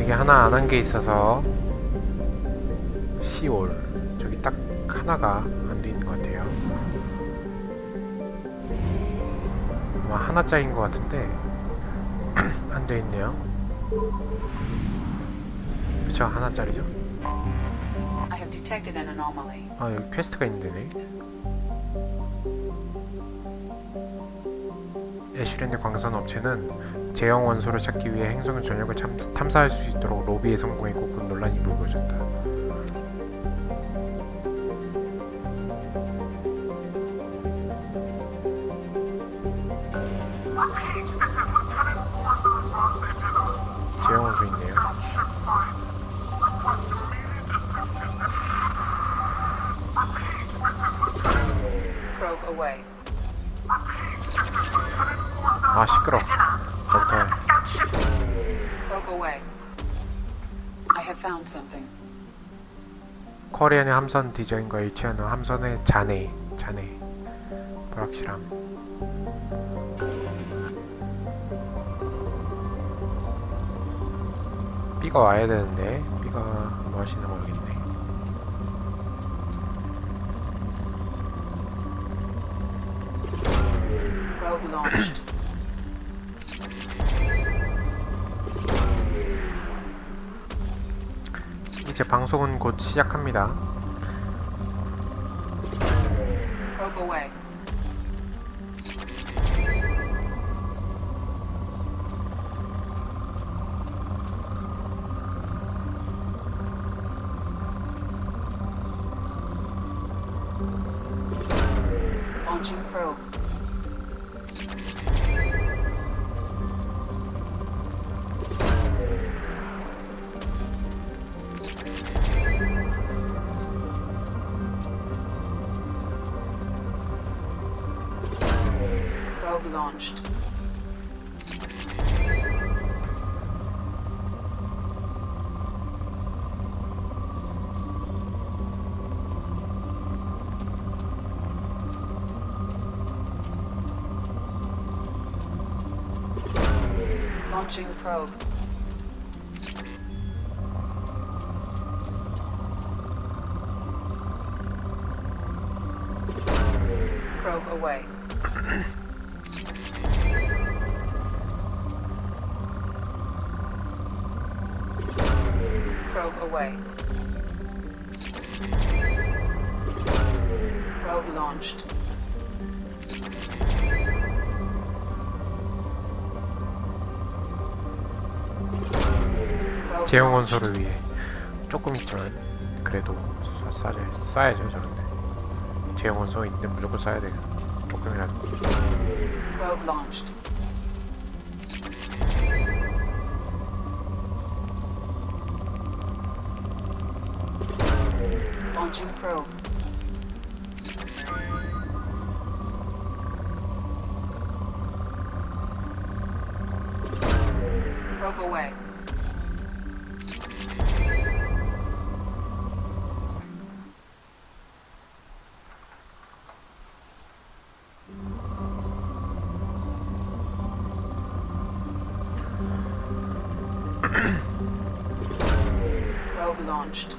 여기 하나 안 한 게 있어서 C5 저기 딱 하나가 안 돼 있는 것 같아요. 아마 하나짜리인 것 같은데 안 돼 있네요. 그쵸, 하나짜리죠? I have detected an anomaly. 아, 여기 퀘스트가 있는데네. 애슐랜드 광선 업체는 제형 원소를 찾기 위해 행성 전역을 탐사할 수 있도록 로비에 성공했고 곧 논란이 불거졌다. 제형 원소 있네요. Probe away. 아, 시끄러. 저부터 Probe away. I have found something. 코리안의 함선 디자인과 일치하는 함선의 잔해 불확실함. B가 와야 되는데 B가 뭐 하시나 모르겠네. Probe launched. 이제 방송은 곧 시작합니다. Probe away. Launching probe. Probe launched. Launching probe. Probe away. Probe away. Probe launched. Probe 제형 launched. 원소를 위해 조금 있지만 그래도 쏴야죠 저런데. 제형 원소 있는데 무조건 쏴야 돼. 조금이라도. Probe launched. Launching probe. Probe away. Probe launched.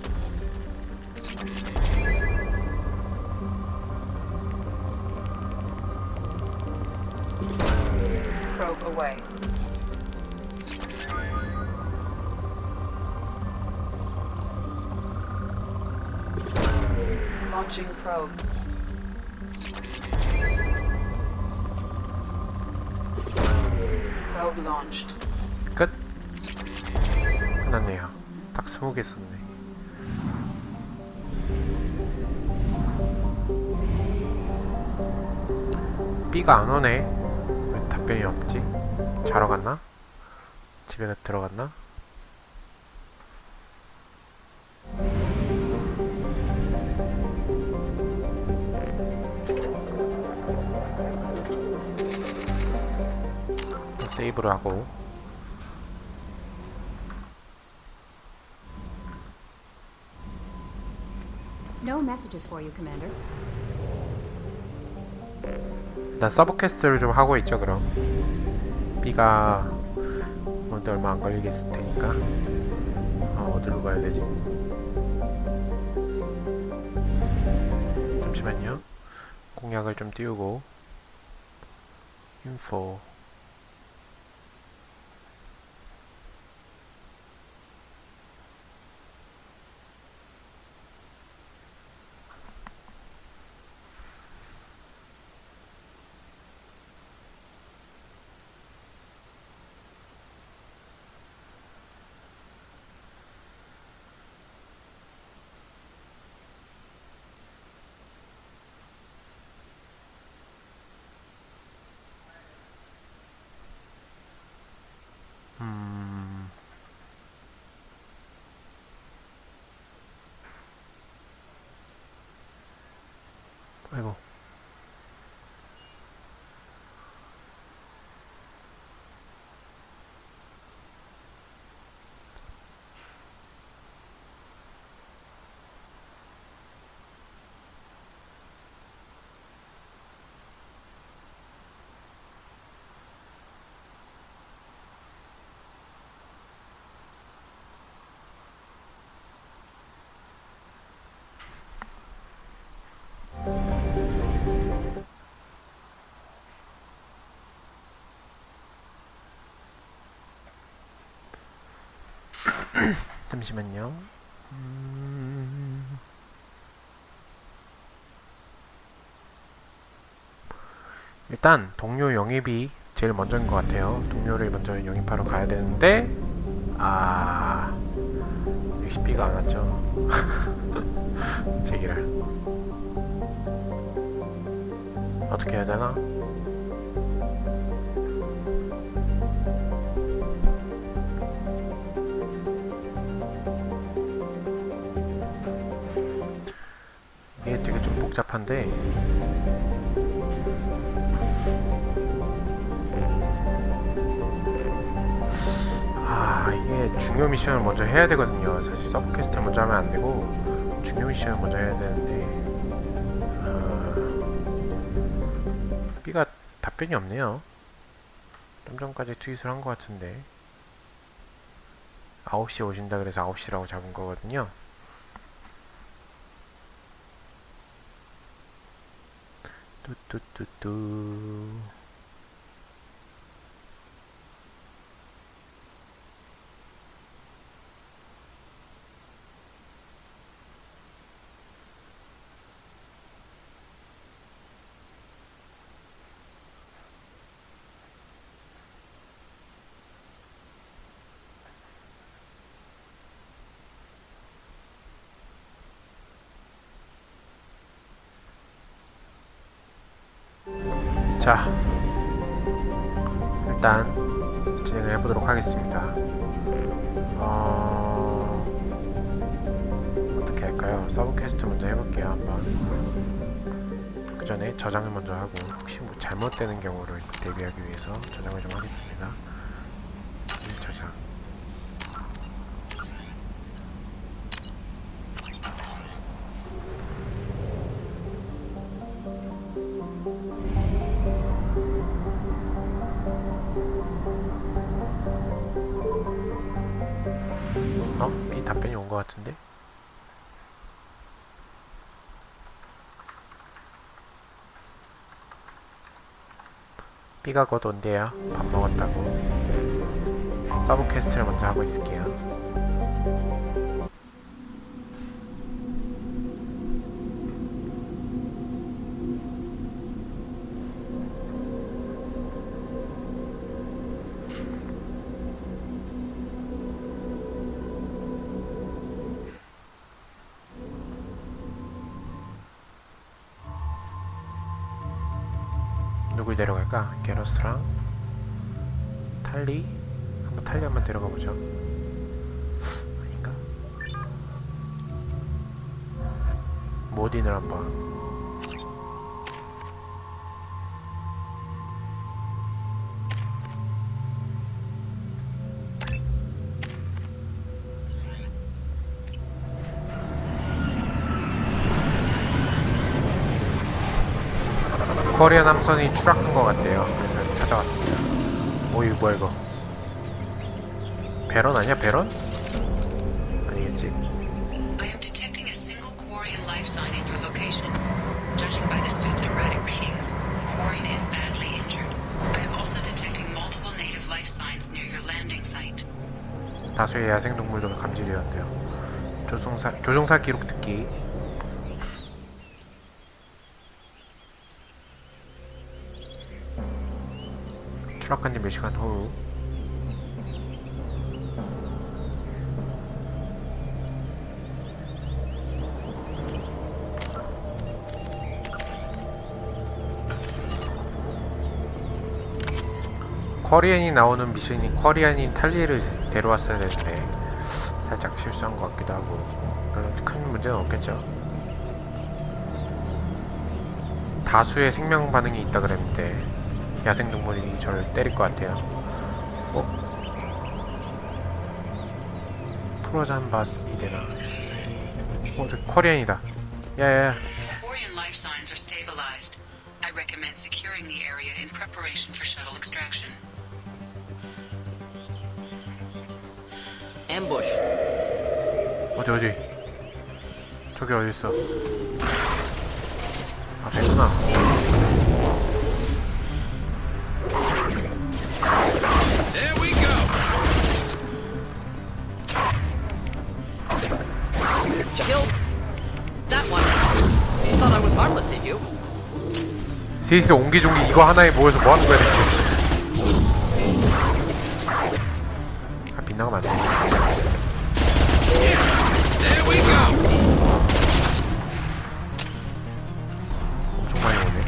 Probe away. Launching probe. Probe launched. 끝. 끝났네요. 딱 20개 썼네. B가 안 오네. 왜 답변이 없지? 자러 갔나? 집에 들어갔나? 세이브를 하고. No messages for you, Commander. 일단 서브 퀘스트를 좀 하고 있죠. 그럼 B가 오는데 얼마 안 걸리겠을 테니까. 어디로 가야 되지? 잠시만요. 공략을 좀 띄우고 인포 아이고 잠시만요. 일단 동료 영입이 제일 먼저인 것 같아요. 동료를 먼저 영입하러 가야 되는데 역시 B가 안 왔죠. 제기를 어떻게 해야 되나? 이게 되게 좀 복잡한데 이게 중요 미션을 먼저 해야 되거든요. 사실 서브 퀘스트를 먼저 하면 안 되고 중요 미션을 먼저 해야 되는데 B가 답변이 없네요. 좀 전까지 트윗을 한 것 같은데 9시에 오신다 그래서 9시라고 잡은 거거든요. 뚜뚜뚜뚜 자, 일단 진행을 해보도록 하겠습니다. 어떻게 할까요? 서브 퀘스트 먼저 해볼게요. 한번 그 전에 저장을 먼저 하고 혹시 뭐 잘못되는 경우를 대비하기 위해서 저장을 좀 하겠습니다. 저장. B 답변이 온 것 같은데? B가 곧 온대요. 밥 먹었다고. 서브 퀘스트를 먼저 하고 있을게요. 누굴 데려갈까? 게러스랑 탈리? 탈리 한번 데려가 보죠. 아닌가? 모딘을 한번. 코리안 함선이 추락한 것 같대요. 그래서 찾아왔습니다. 오, 이거 뭐야 이거? 배런 아니야? 배런? 있지? I am detecting a single Quarian life sign in your location. Judging by the suit's erratic readings, the Quarian is badly injured. I am also detecting multiple native life signs near your landing site. 다수의 야생동물도 감지되었대요. 조종사 기록 듣기. 추락한 지 몇 시간 후 쿼리안이 나오는 미션이 쿼리안인 탈리를 데려왔어야 되는데 살짝 실수한 것 같기도 하고 별로 큰 문제는 없겠죠. 다수의 생명 반응이 있다 그랬는데 야생동물이 저를 때릴 것 같아요. 프로잔바스 이데나. 저 쿼리안이다. 야야야. Quarian life signs are stabilized. I recommend securing the area in preparation for shuttle extraction. Ambush. 어디 저기 어딨어. 아 됐구나. There we go. Killed that one. You thought I was harmless, did you? 스위스 옹기종기 이거 하나에 모여서 뭐 하는 거야 대체. 아 빗나가면 안 돼. There we go. 엄청 많이 오네.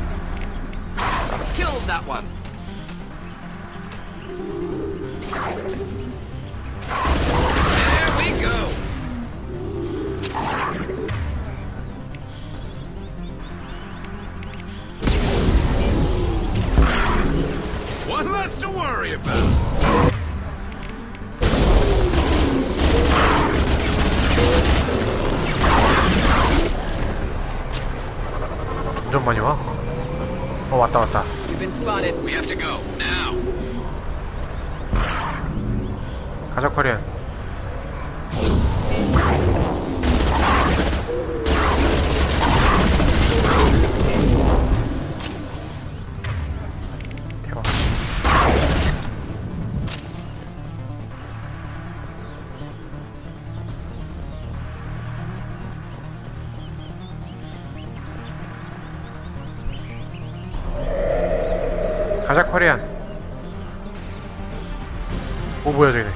Killed that one. There we go. One less to worry about. 점점 많이 와. 왔다. You've been spotted. We have to go now. 가자 쿼리안. 태워. 가자 쿼리안. 오 뭐야 저기네.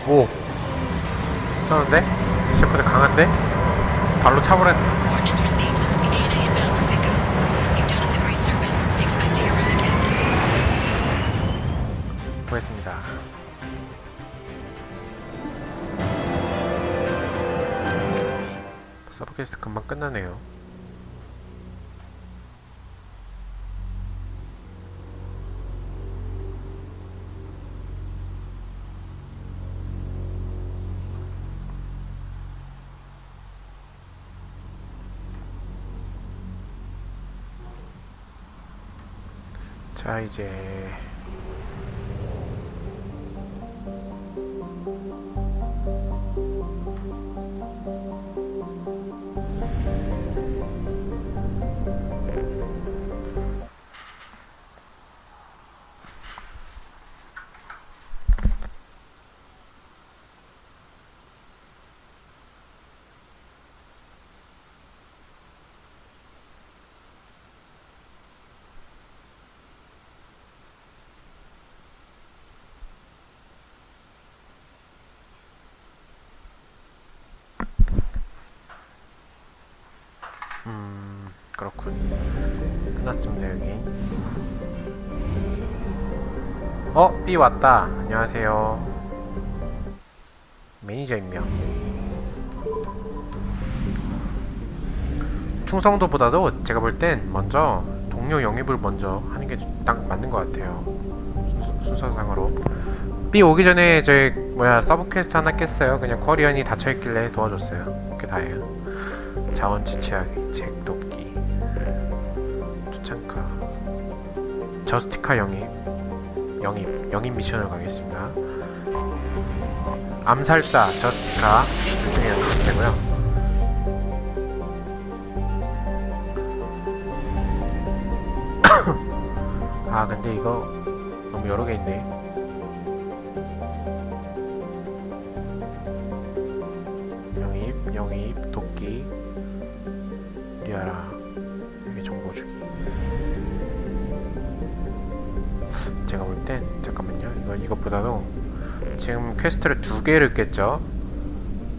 오 쩌는데? 셰퍼드 강한데? 발로 차버렸어. Coordinates received. The DNA inbound for pickup. You've done us a great service. Expect to hear from the captain. 보겠습니다. 서브퀘스트 금방 끝나네요. 자 이제 그렇군. 끝났습니다 여기. B 왔다. 안녕하세요. 매니저 임명. 충성도보다도 제가 볼 땐 먼저 동료 영입을 먼저 하는 게 딱 맞는 것 같아요. 순서상으로. B 오기 전에 저희 서브 퀘스트 하나 깼어요. 그냥 쿼리언이 닫혀있길래 도와줬어요. 그게 다예요. 자원 채취하기, 책 돕기, 투창카, 저스티카 영입 미션을 가겠습니다. 암살자 저스티카 둘 중에 하면 되고요. 아 근데 이거 너무 여러 개 있네. 영입, 도끼, 리아라, 여기 정보 주기. 제가 볼 땐 잠깐만요. 이것보다도 지금 퀘스트를 2개를 깼죠.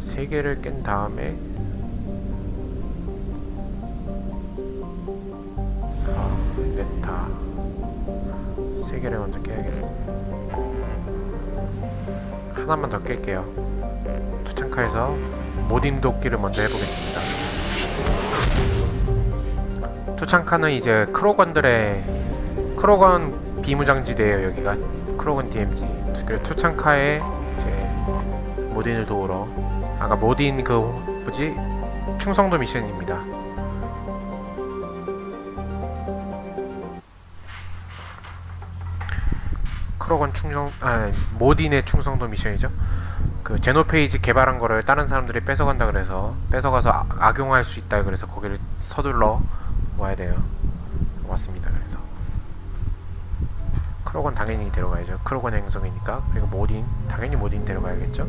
3개를 깬 다음에 렌타 3개를 먼저 깨야겠어. 하나만 더 깰게요. 투창카에서 모딘 도끼를 먼저 해보겠습니다. 투창카는 이제 크로건 비무장지대예요. 여기가 크로건 DMZ. 그리고 투창카에 이제 모딘을 도우러, 아까 모딘 그 뭐지 충성도 미션입니다. 크로건 모딘의 충성도 미션이죠. 그 제노페이지 개발한 거를 다른 사람들이 뺏어간다 그래서 뺏어가서 악용할 수 있다 그래서 거기를 서둘러 와야 돼요. 왔습니다. 그래서 크로건 당연히 데려가야죠. 크로건 행성이니까. 그리고 모딘 당연히 모딘 데려가야겠죠.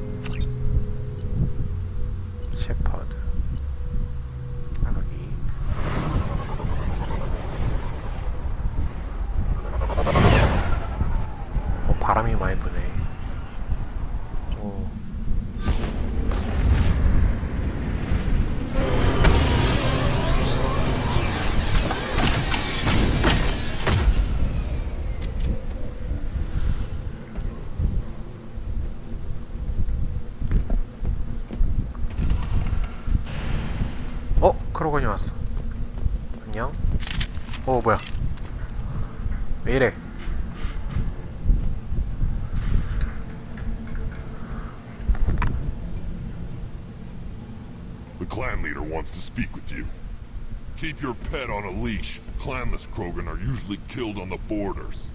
셰퍼드 나가기. 바람이 많이 부네. 오. 크로건이 왔어. 안녕. 오 뭐야? 왜 이래? The clan leader wants to speak with you. Keep your pet on a leash. Clanless Krogan are usually killed on the borders.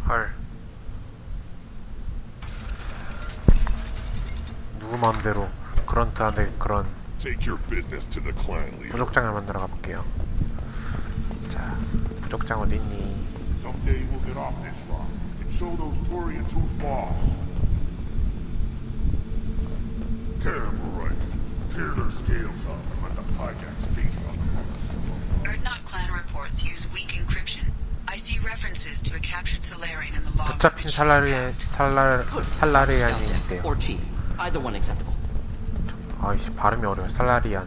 헐. 누구 마음대로 그런트한테 그런 Take your business to the clan leader. 부족장을 만들어 가볼게요. 자, 부족장 어디 있니? Someday we'll get off this rock and show those Turians who's boss. Terrible right. Tear their scales off and let the Pygax feast on them. Erdnot clan reports use weak encryption. I see references to a captured Solarian in the logs. of the 붙잡힌 chief's staff. 살라리안이 있대요. Or chief. Either one acceptable. 아이씨 발음이 어려워. 살라리안.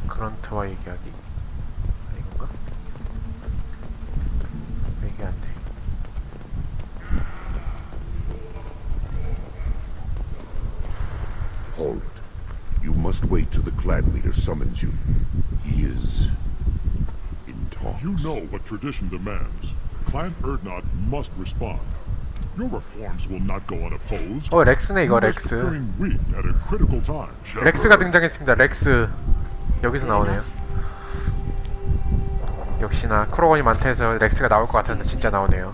그런트와 얘기하기. 이건가? 얘기 안 돼. Hold. You must wait till the clan leader summons you. He is in talks. You know what tradition demands. Clan Erdnot must respond. Your reforms will not go unopposed. 렉스네 이거. You risk 렉스. appearing weak at a critical time. 렉스가 등장했습니다. 렉스. 여기서 나오네요. 역시나 크로건이 많다 해서 렉스가 나올 것 같았는데 진짜 나오네요.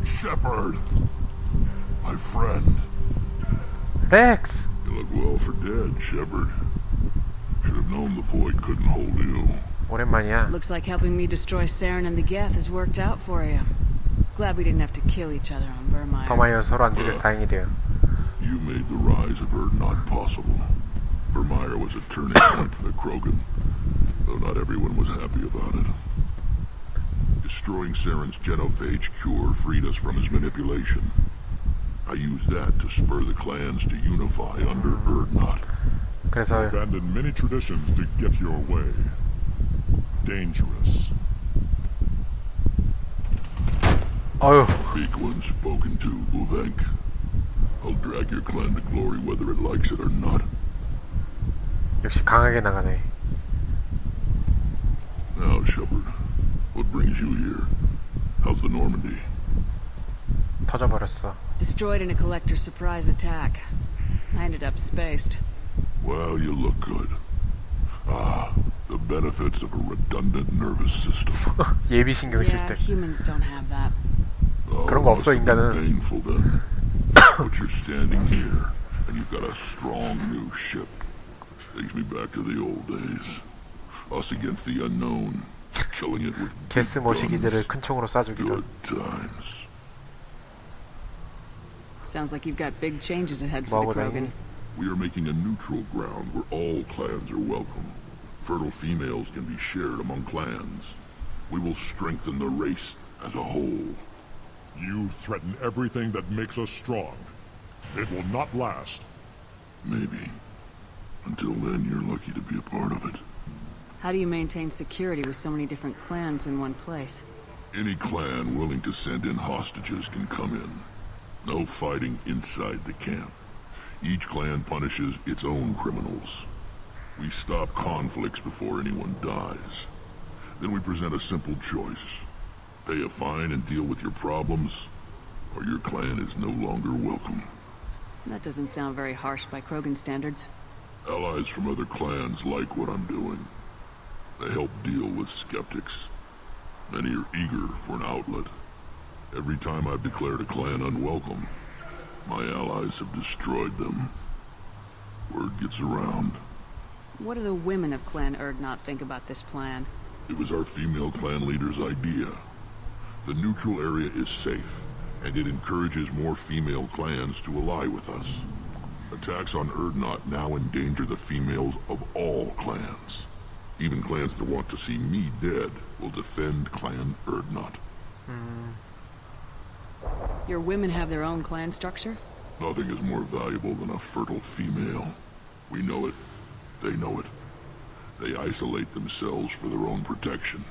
Shepard, my friend. 렉스! You look well for dead, Shepard. Should have known the void couldn't hold you. 오랜만이야. Looks like helping me destroy Saren and the Geth has worked out for you. Glad we didn't have to kill each other on Vermire. 더마이어 서로 안 죽여서 다행이돼요. You made the rise of Erdnot possible. Vermire was a turning point for the Krogan, though not everyone was happy about it. Destroying Saren's genophage cure freed us from his manipulation. I used that to spur the clans to unify under Erdnot. 그래서 Abandoned many traditions to get your way. Dangerous. 어휴. Weak one spoken to, Uvenk. I'll drag your clan to glory whether it likes it or not. 역시 강하게 나가네. Now, Shepard, what brings you here? How's the Normandy? 터져버렸어. Destroyed in a collector's surprise attack. I ended up spaced. Well, you look good. Ah, the benefits of a redundant nervous system. 예비신경 Yeah, 시스템. humans don't have that. Oh, 그런 거 must 없어, have been 인간은. painful then. But you're standing here, and you've got a strong new ship. Takes me back to the old days. Us against the unknown, killing it with big 게스 모시기들을 guns. 큰 총으로 쏴주기도. Good times. Sounds like you've got big changes ahead 뭐하고 for the 다니니? Krogan. We are making a neutral ground where all clans are welcome. Fertile females can be shared among clans. We will strengthen the race as a whole. You threaten everything that makes us strong. It will not last. Maybe. Until then, you're lucky to be a part of it. How do you maintain security with so many different clans in one place? Any clan willing to send in hostages can come in. No fighting inside the camp. Each clan punishes its own criminals. We stop conflicts before anyone dies. Then we present a simple choice. Pay a fine and deal with your problems, or your clan is no longer welcome. That doesn't sound very harsh by Krogan standards. Allies from other clans like what I'm doing. They help deal with skeptics. Many are eager for an outlet. Every time I've declared a clan unwelcome, my allies have destroyed them. Word gets around. What do the women of Clan Erdnot think about this plan? It was our female clan leader's idea. The neutral area is safe, and it encourages more female clans to ally with us. Attacks on Erdnot now endanger the females of all clans. Even clans that want to see me dead will defend Clan Erdnot. Your women have their own clan structure? Nothing is more valuable than a fertile female. We know it. They know it. They isolate themselves for their own protection.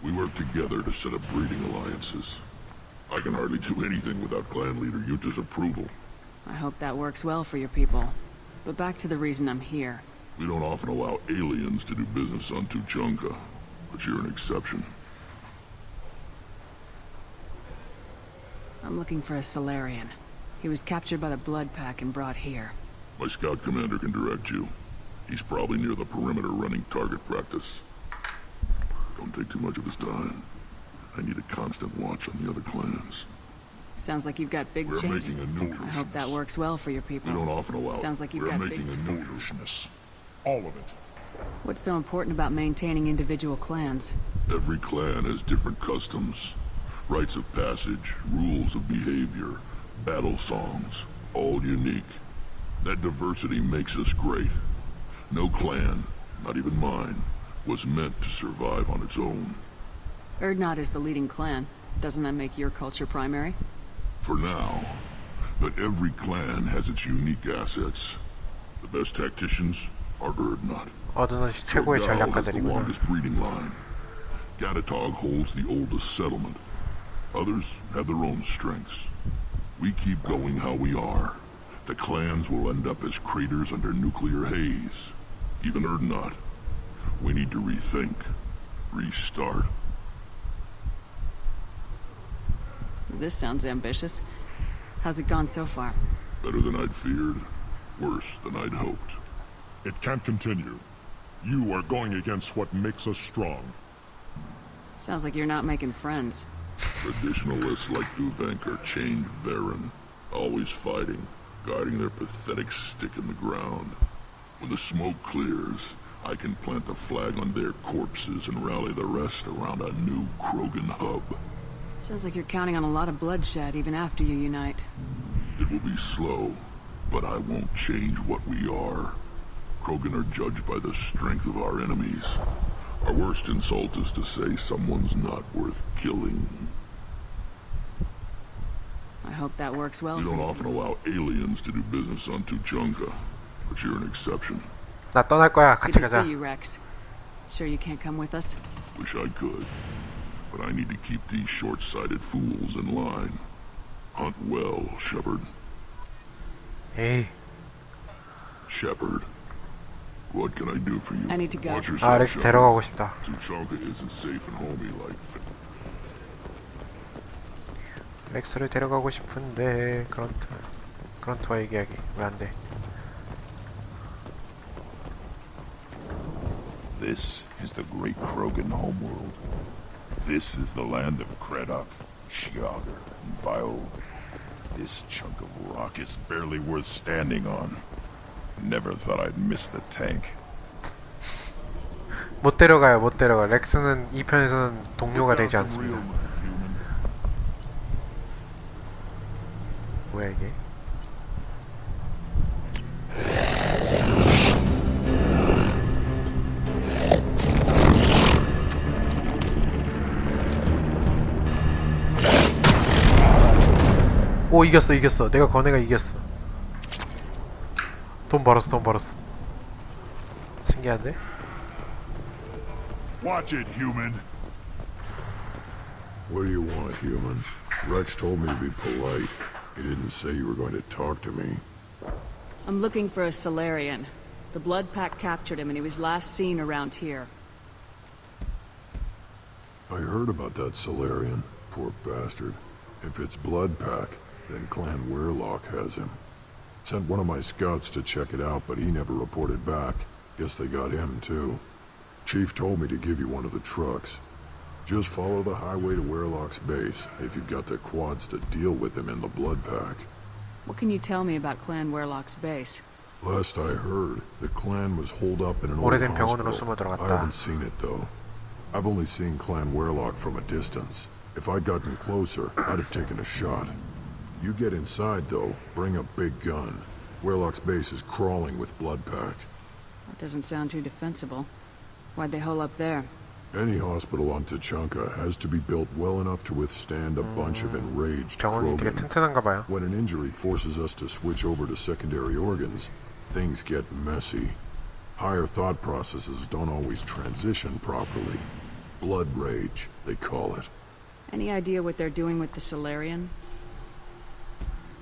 We work together to set up breeding alliances. I can hardly do anything without clan leader Yuta's approval. I hope that works well for your people. But back to the reason I'm here. We don't often allow aliens to do business on Tuchanka, but you're an exception. I'm looking for a Solarian. He was captured by the Blood Pack and brought here. My scout commander can direct you. He's probably near the perimeter running target practice. Don't take too much of his time. I need a constant watch on the other clans. Sounds like you've got big We're changes. making a neutral. I hope that works well for your people. We don't often allow. Sounds like you've We're got making big... a neutral. Foolishness. All of it. What's so important about maintaining individual clans? Every clan has different customs, rites of passage, rules of behavior, battle songs, all unique. That diversity makes us great. No clan, not even mine, was meant to survive on its own. Erdnot is the leading clan. Doesn't that make your culture primary? For now. But every clan has its unique assets. The best tacticians are Erdnot. 어드넛이 최고의 Torgal has the 전략가들이구나. longest breeding line. Gatatog holds the oldest settlement. Others have their own strengths. We keep going how we are. The clans will end up as craters under nuclear haze. Even Erdnot. We need to rethink. Restart. This sounds ambitious. How's it gone so far? Better than I'd feared. Worse than I'd hoped. It can't continue. You are going against what makes us strong. Sounds like you're not making friends. Traditionalists like Uvenk are chained Varen, always fighting, guarding their pathetic stick in the ground. When the smoke clears, I can plant the flag on their corpses and rally the rest around a new Krogan hub. Sounds like you're counting on a lot of bloodshed even after you unite. It will be slow, but I won't change what we are. Krogan are judged by the strength of our enemies. Our worst insult is to say someone's not worth killing. I hope that works well We for don't you. often allow aliens to do business on Tuchanka, but you're an exception. 나 떠날 거야. Good 같이 to 가자. see you, Rex. Sure you can't come with us? Wish I could, but I need to keep these short-sighted fools in line. Hunt well, Shepard. 에이. Shepard, what can I do for you? I need to go. Watch 아, yourself, 렉스 Shepard. 데려가고 싶다. Tuchanka isn't safe and homey like. 렉스를 데려가고 싶은데 그런트와 얘기하기 왜 안 돼? This is the great Krogan homeworld. This is the land of Kredok, Shiagar, and Vio. This chunk of rock is barely worth standing on. Never thought I'd miss the tank. 못 데려가요, 못 데려가. 렉스는 이 편에서는 동료가 되지 않습니다. 뭐야 이게? 오, 이겼어, 이겼어. 내가 거네가 이겼어. 돈 벌었어, 돈 벌었어. 신기한데? Watch it, human. What do you want, human? Rex told me to be polite. He didn't say you were going to talk to me. I'm looking for a Solarian. The Blood Pack captured him and he was last seen around here. I heard about that Solarian. Poor bastard. If it's Blood Pack, then Clan Weirlock has him. Sent one of my scouts to check it out, but he never reported back. Guess they got him, too. Chief told me to give you one of the trucks. Just follow the highway to Weirlock's base, if you've got the quads to deal with him in the Blood Pack. What can you tell me about Clan Weirlock's base? Last I heard, the clan was holed up in an old 오래된 병원으로 숨어 hospital. I 들어갔다. haven't seen it, though. I've only seen Clan Weirlock from a distance. If I'd gotten closer, I'd have taken a shot. You get inside, though, bring a big gun. Weirlock's base is crawling with Blood Pack. That doesn't sound too defensible. Why'd they hole up there? Any hospital on Tachanka has to be built well enough to withstand a bunch of enraged 병원이 되게 Krogan. 튼튼한가 봐요. When an injury forces us to switch over to secondary organs, things get messy. Higher thought processes don't always transition properly. Blood rage, they call it. Any idea what they're doing with the Solarian?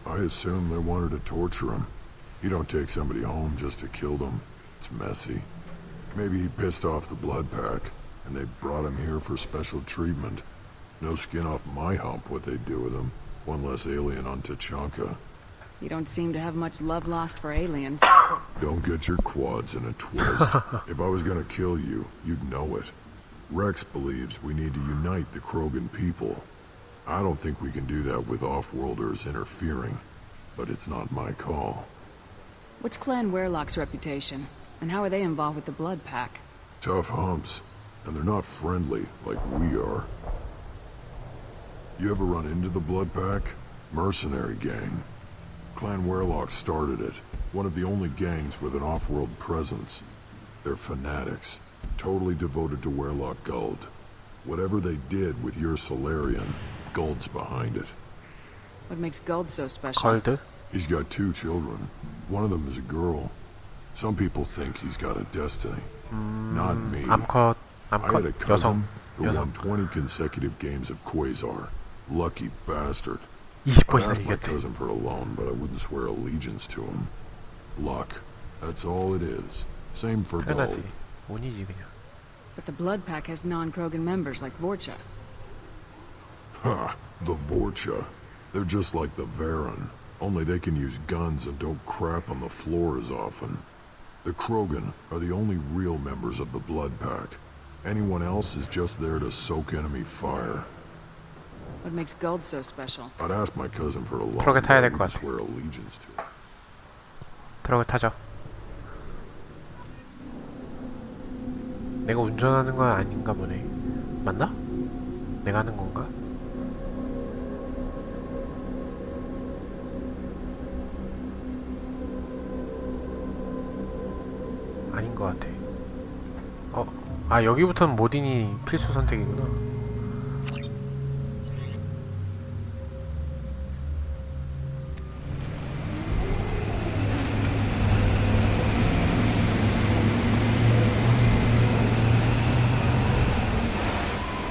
I assume they wanted to torture him. You don't take somebody home just to kill them. It's messy. Maybe he pissed off the Blood Pack, and they brought him here for special treatment. No skin off my hump what they'd do with him. One less alien on Tachanka. You don't seem to have much love lost for aliens. Don't get your quads in a twist. If I was gonna kill you, you'd know it. Rex believes we need to unite the Krogan people. I don't think we can do that with off-worlders interfering, but it's not my call. What's Clan Weirlock's reputation? And how are they involved with the Blood Pack? Tough humps, and they're not friendly like we are. You ever run into the Blood Pack? Mercenary gang. Clan Weirlock started it, one of the only gangs with an off-world presence. They're fanatics, totally devoted to Weirlock Guld. Whatever they did with your Solarian, Guld's behind it. What makes Guld so special? 걸드? He's got 2 children. One of them is a girl. Some people think he's got a destiny. Not me. 암컷, I had a 암컷, cousin 여성, who 여성. won 20 consecutive games of Quasar. Lucky bastard. 20번이나 I asked my 이겼대. cousin for a loan, but I wouldn't swear allegiance to him. Luck. That's all it is. Same for 당연하지. Guld. 운이지 그냥. But the Blood Pack has non-Krogan members like Vorcha. Ha! The Vorcha. They're just like the Varen. Only they can use guns and don't crap on the floor as often. The Krogan are the only real members of the Blood Pack. Anyone else is just there to soak enemy fire. What makes Guld so special? I'd ask my cousin for a loan, 트럭에 but 타야 I 될 것 wouldn't 같아. swear allegiance to it. 트럭을 타죠. 내가 운전하는 건 아닌가 보네. 맞나? 내가 하는 건가? 아닌 것 같아. 아 여기부터는 모딘이 필수 선택이구나.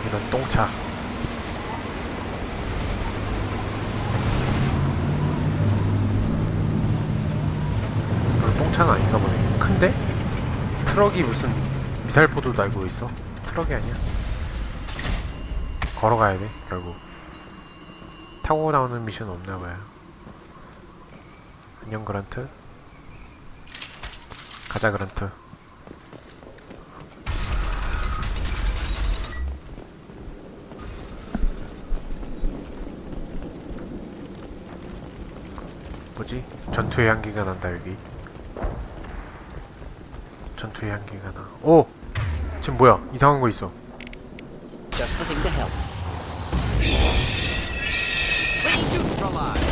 이런 똥차. 이건 똥차는 아닌가 보네. 큰데? 트럭이 무슨 미사일포도 달고 있어? 트럭이 아니야. 걸어가야 돼 결국. 타고 나오는 미션 없나봐요. 안녕 그란트. 가자 그란트. 뭐지? 전투의 향기가 난다 여기. 전투의 향기가 나. 오! 지금 뭐야? 이상한 거 있어. Just the thing to help. Neutralize.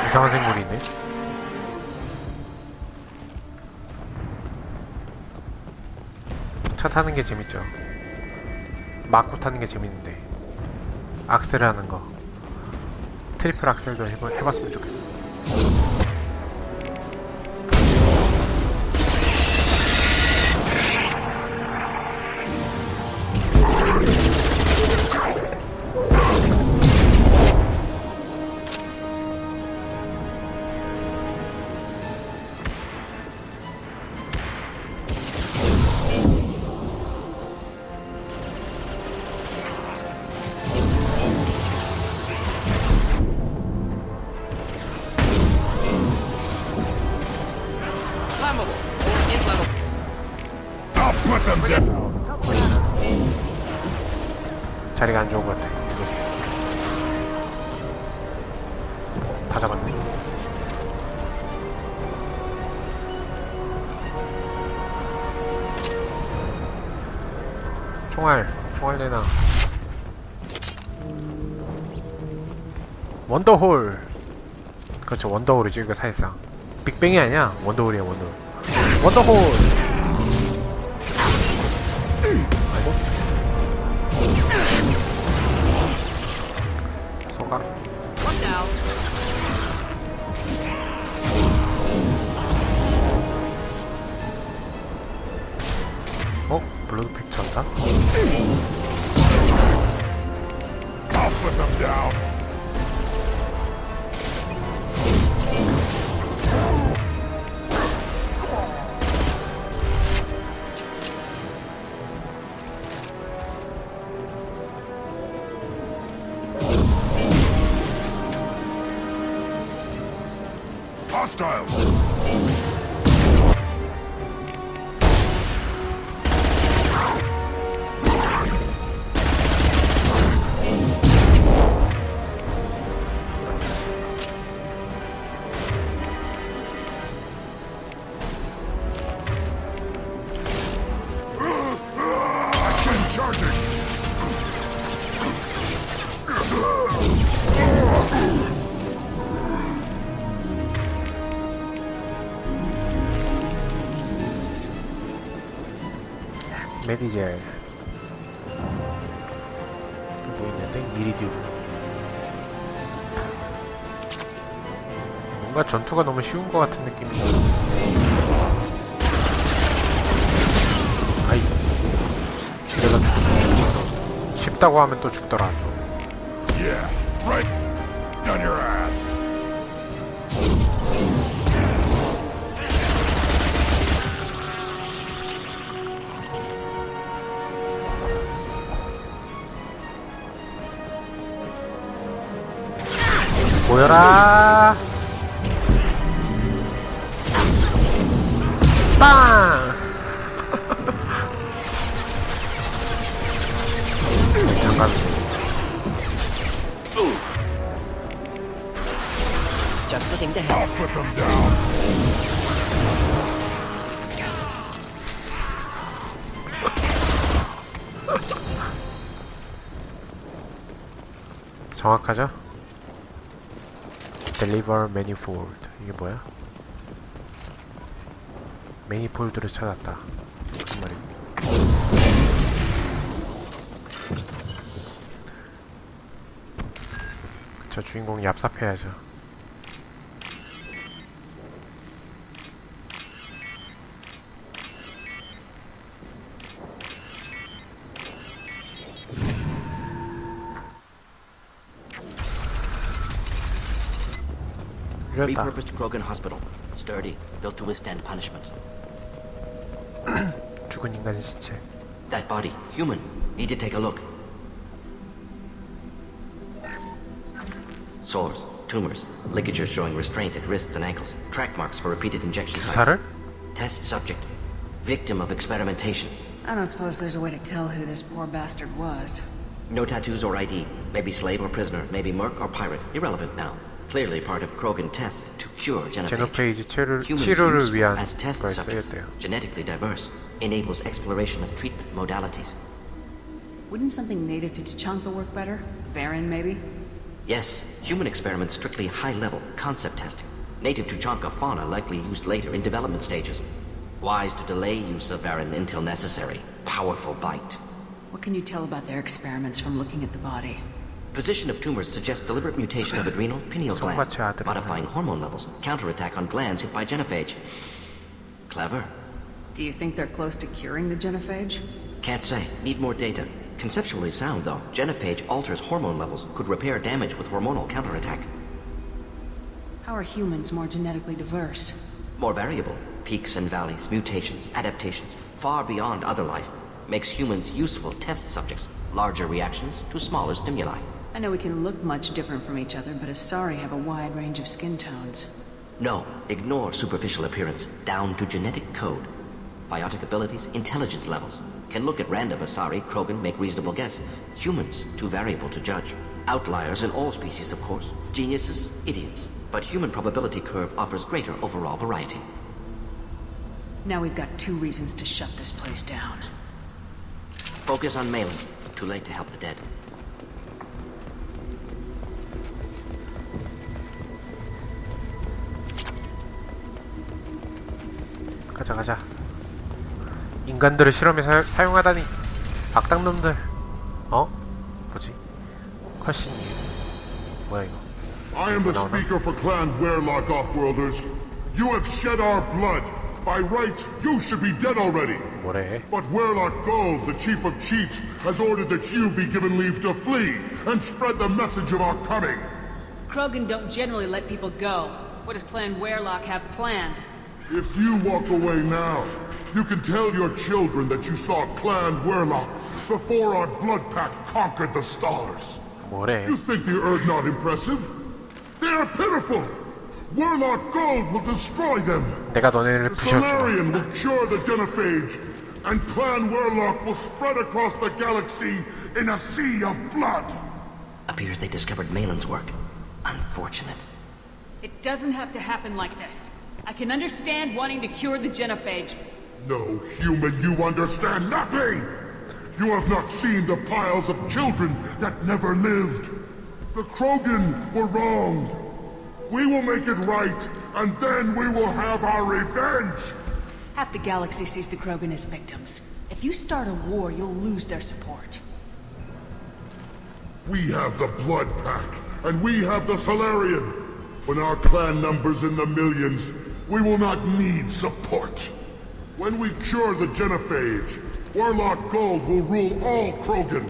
이상한 생물이 있네. 차 타는 게 재밌죠. 막고 타는 게 재밌는데 악셀을 하는 거, 트리플 악셀도 해봤으면 좋겠어. 자리가 안 좋은 것 같아. 다 잡았네. 총알 되나? 원더홀. 그렇죠, 원더홀이죠 이거 사실상. 빅뱅이 아니야, 원더홀이야 원더홀. 원더홀. 아이고. 소각. One down. 어? 블러드 픽처인가? I'll put them down. Hostiles! 메디젤. 뭐 있는데? 이리디움. 뭔가 전투가 너무 쉬운 것 같은 느낌이. 아이, 내가 쉽다고 하면 또 죽더라. Yeah, right on your ass. 보여라. 빵. 잠깐. Just the thing to help. I'll put them down. 정확하죠? Deliver manifold. 이게 뭐야? 매니폴드를 찾았다. 무슨 말이고? 저 주인공 얍삽해야죠. 이랬다. Repurposed Krogan Hospital. Sturdy, built to withstand punishment. 죽은 인간의 시체. That body, human. Need to take a look. Sores, tumors, ligatures showing restraint at wrists and ankles, track marks for repeated injection sites. 주사를? Test subject. Victim of experimentation. I don't suppose there's a way to tell who this poor bastard was. No tattoos or ID. Maybe slave or prisoner, maybe merc or pirate. Irrelevant now. Clearly part of Krogan tests to cure genophage. 제노페이지 Humans 치료를 useful 위한 as test 거에 subjects, 쓰였대요. genetically diverse, enables exploration of treatment modalities. Wouldn't something native to Tuchanka work better? Varen, maybe? Yes, human experiments strictly high-level concept testing. Native Tuchanka fauna likely used later in development stages. Wise to delay use of Varen until necessary. Powerful bite. What can you tell about their experiments from looking at the body? Position of tumors suggests deliberate mutation of adrenal, pineal glands, 손같이 아들을 modifying hormone levels, counterattack on glands hit by genophage. Clever. Do you think they're close to curing the genophage? Can't say. Need more data. Conceptually sound, though. Genophage alters hormone levels, could repair damage with hormonal counterattack. How are humans more genetically diverse? More variable. Peaks and valleys, mutations, adaptations, far beyond other life. Makes humans useful test subjects. Larger reactions to smaller stimuli. I know we can look much different from each other, but Asari have a wide range of skin tones. No, ignore superficial appearance, down to genetic code. Biotic abilities, intelligence levels. Can look at random Asari, Krogan, make reasonable guess. Humans, too variable to judge. Outliers in all species, of course. Geniuses, idiots. But human probability curve offers greater overall variety. Now we've got 2 reasons to shut this place down. Focus on Malin. Too late to help the dead. 가자. 인간들을 실험에 사용하다니. 악당놈들. 어? 뭐지? 컷신. 뭐야 이거? I am the speaker for Clan Werlock Offworlders. You have shed our blood. By rights, you should be dead already. 뭐래? But Werlock Gold, the chief of chiefs, has ordered that you be given leave to flee and spread the message of our coming. Krogan don't generally let people go. What does Clan Werlock have planned? If you walk away now, you can tell your children that you saw Clan Werlock before our blood pact conquered the stars. 뭐래? You think the Erd not impressive? They are pitiful! Werlock Gold will destroy them! 내가 너네를 The 부셔주마. Solarian will cure the genophage, and Clan Werlock will spread across the galaxy in a sea of blood! Appears they discovered Malin's work. Unfortunate. It doesn't have to happen like this. I can understand wanting to cure the genophage. No, human, you understand nothing! You have not seen the piles of children that never lived. The Krogan were wronged. We will make it right, and then we will have our revenge! Half the galaxy sees the Krogan as victims. If you start a war, you'll lose their support. We have the Blood Pack, and we have the Solarian. When our clan numbers in the millions, we will not need support. When we cure the genophage, Werlock Gold will rule all Krogan.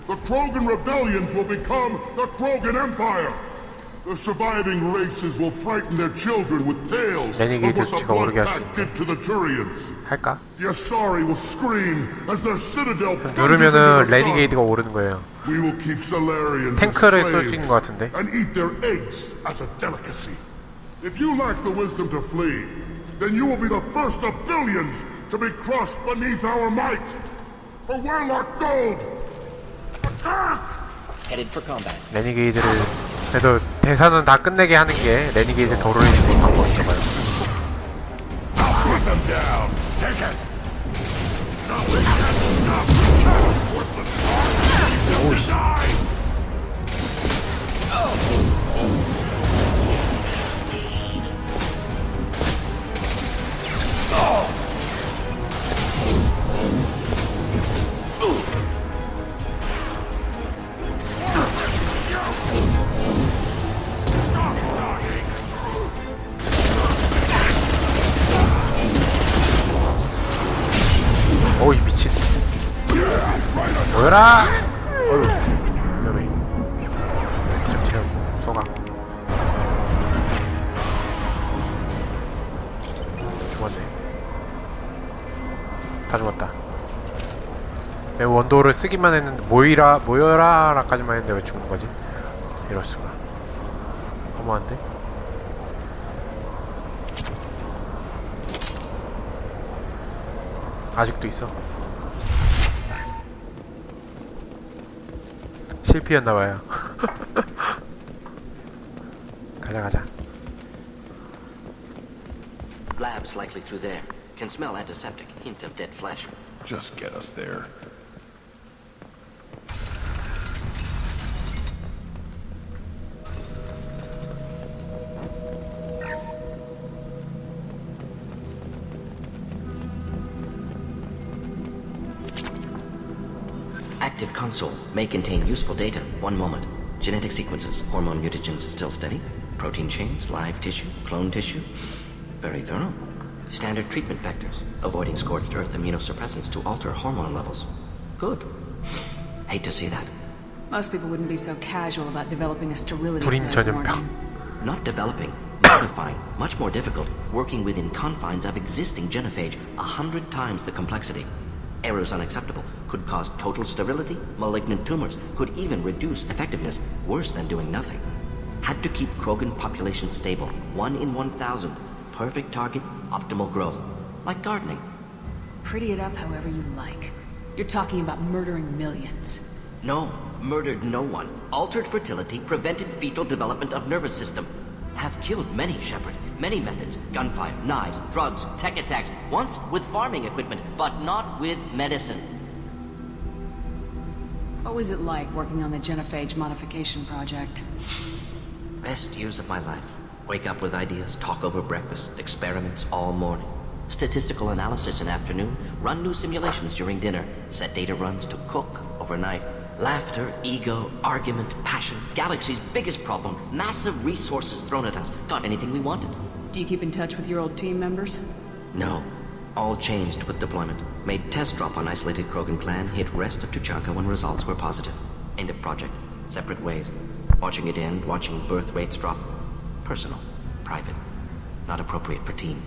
The Krogan rebellions will become the Krogan Empire. The surviving races will frighten their children with tales of what the Blood Pact did to the Turians. 할까? The Asari will scream as their citadel plunges into 누르면은 the sun. 레니게이드가 오르는 거예요. We will keep Solarians 탱크를 as 쏠 수 있는 것 slaves 같은데. and eat their eggs as a delicacy. If you lack the wisdom to flee, then you will be the first of billions to be crushed beneath our might. For Werlock Gold, attack! Headed for combat. 레니게이드를 그래도 대사는 다 끝내게 하는 게 레니게이드 도로리는 방법인가 봐요. Put them down. Take it. 어이 미친. 뭐라? 어휴 위험해. 좀 체력 소강. 죽었네. 다 죽었다. 내 원도를 쓰기만 했는데 모여라라까지만 했는데 왜 죽는 거지? 이럴 수가. 너무한데? 아직도 있어. 실패였나봐요. 가자. Labs likely through there. Can smell antiseptic. Hint of dead flesh. Just get us there. Active console may contain useful data. One moment. Genetic sequences, hormone mutagens still steady. Protein chains, live tissue, clone tissue. Very thorough. Standard treatment vectors, avoiding scorched earth immunosuppressants to alter hormone levels. Good. Hate to see that. Most people wouldn't be so casual about developing a sterility 불임 plan, 전염병. Morgan. Not developing, modifying, much more difficult, working within confines of existing genophage, 100 times the complexity. Errors unacceptable, could cause total sterility, malignant tumors, could even reduce effectiveness, worse than doing nothing. Had to keep Krogan population stable, 1 in 1,000. Perfect target, optimal growth. Like gardening. Pretty it up however you like. You're talking about murdering millions. No, murdered no one. Altered fertility, prevented fetal development of nervous system. Have killed many, Shepard. Many methods. Gunfire, knives, drugs, tech attacks. Once with farming equipment, but not with medicine. What was it like working on the genophage modification project? Best years of my life. Wake up with ideas, talk over breakfast, experiments all morning. Statistical analysis in afternoon, run new simulations during dinner, set data runs to cook overnight. Laughter, ego, argument, passion, galaxy's biggest problem, massive resources thrown at us. Got anything we wanted. Do you keep in touch with your old team members? No. All changed with deployment. Made test drop on isolated Krogan clan, hit rest of Tuchanka when results were positive. End of project. Separate ways. Watching it end, watching birth rates drop. Personal. Private. Not appropriate for team.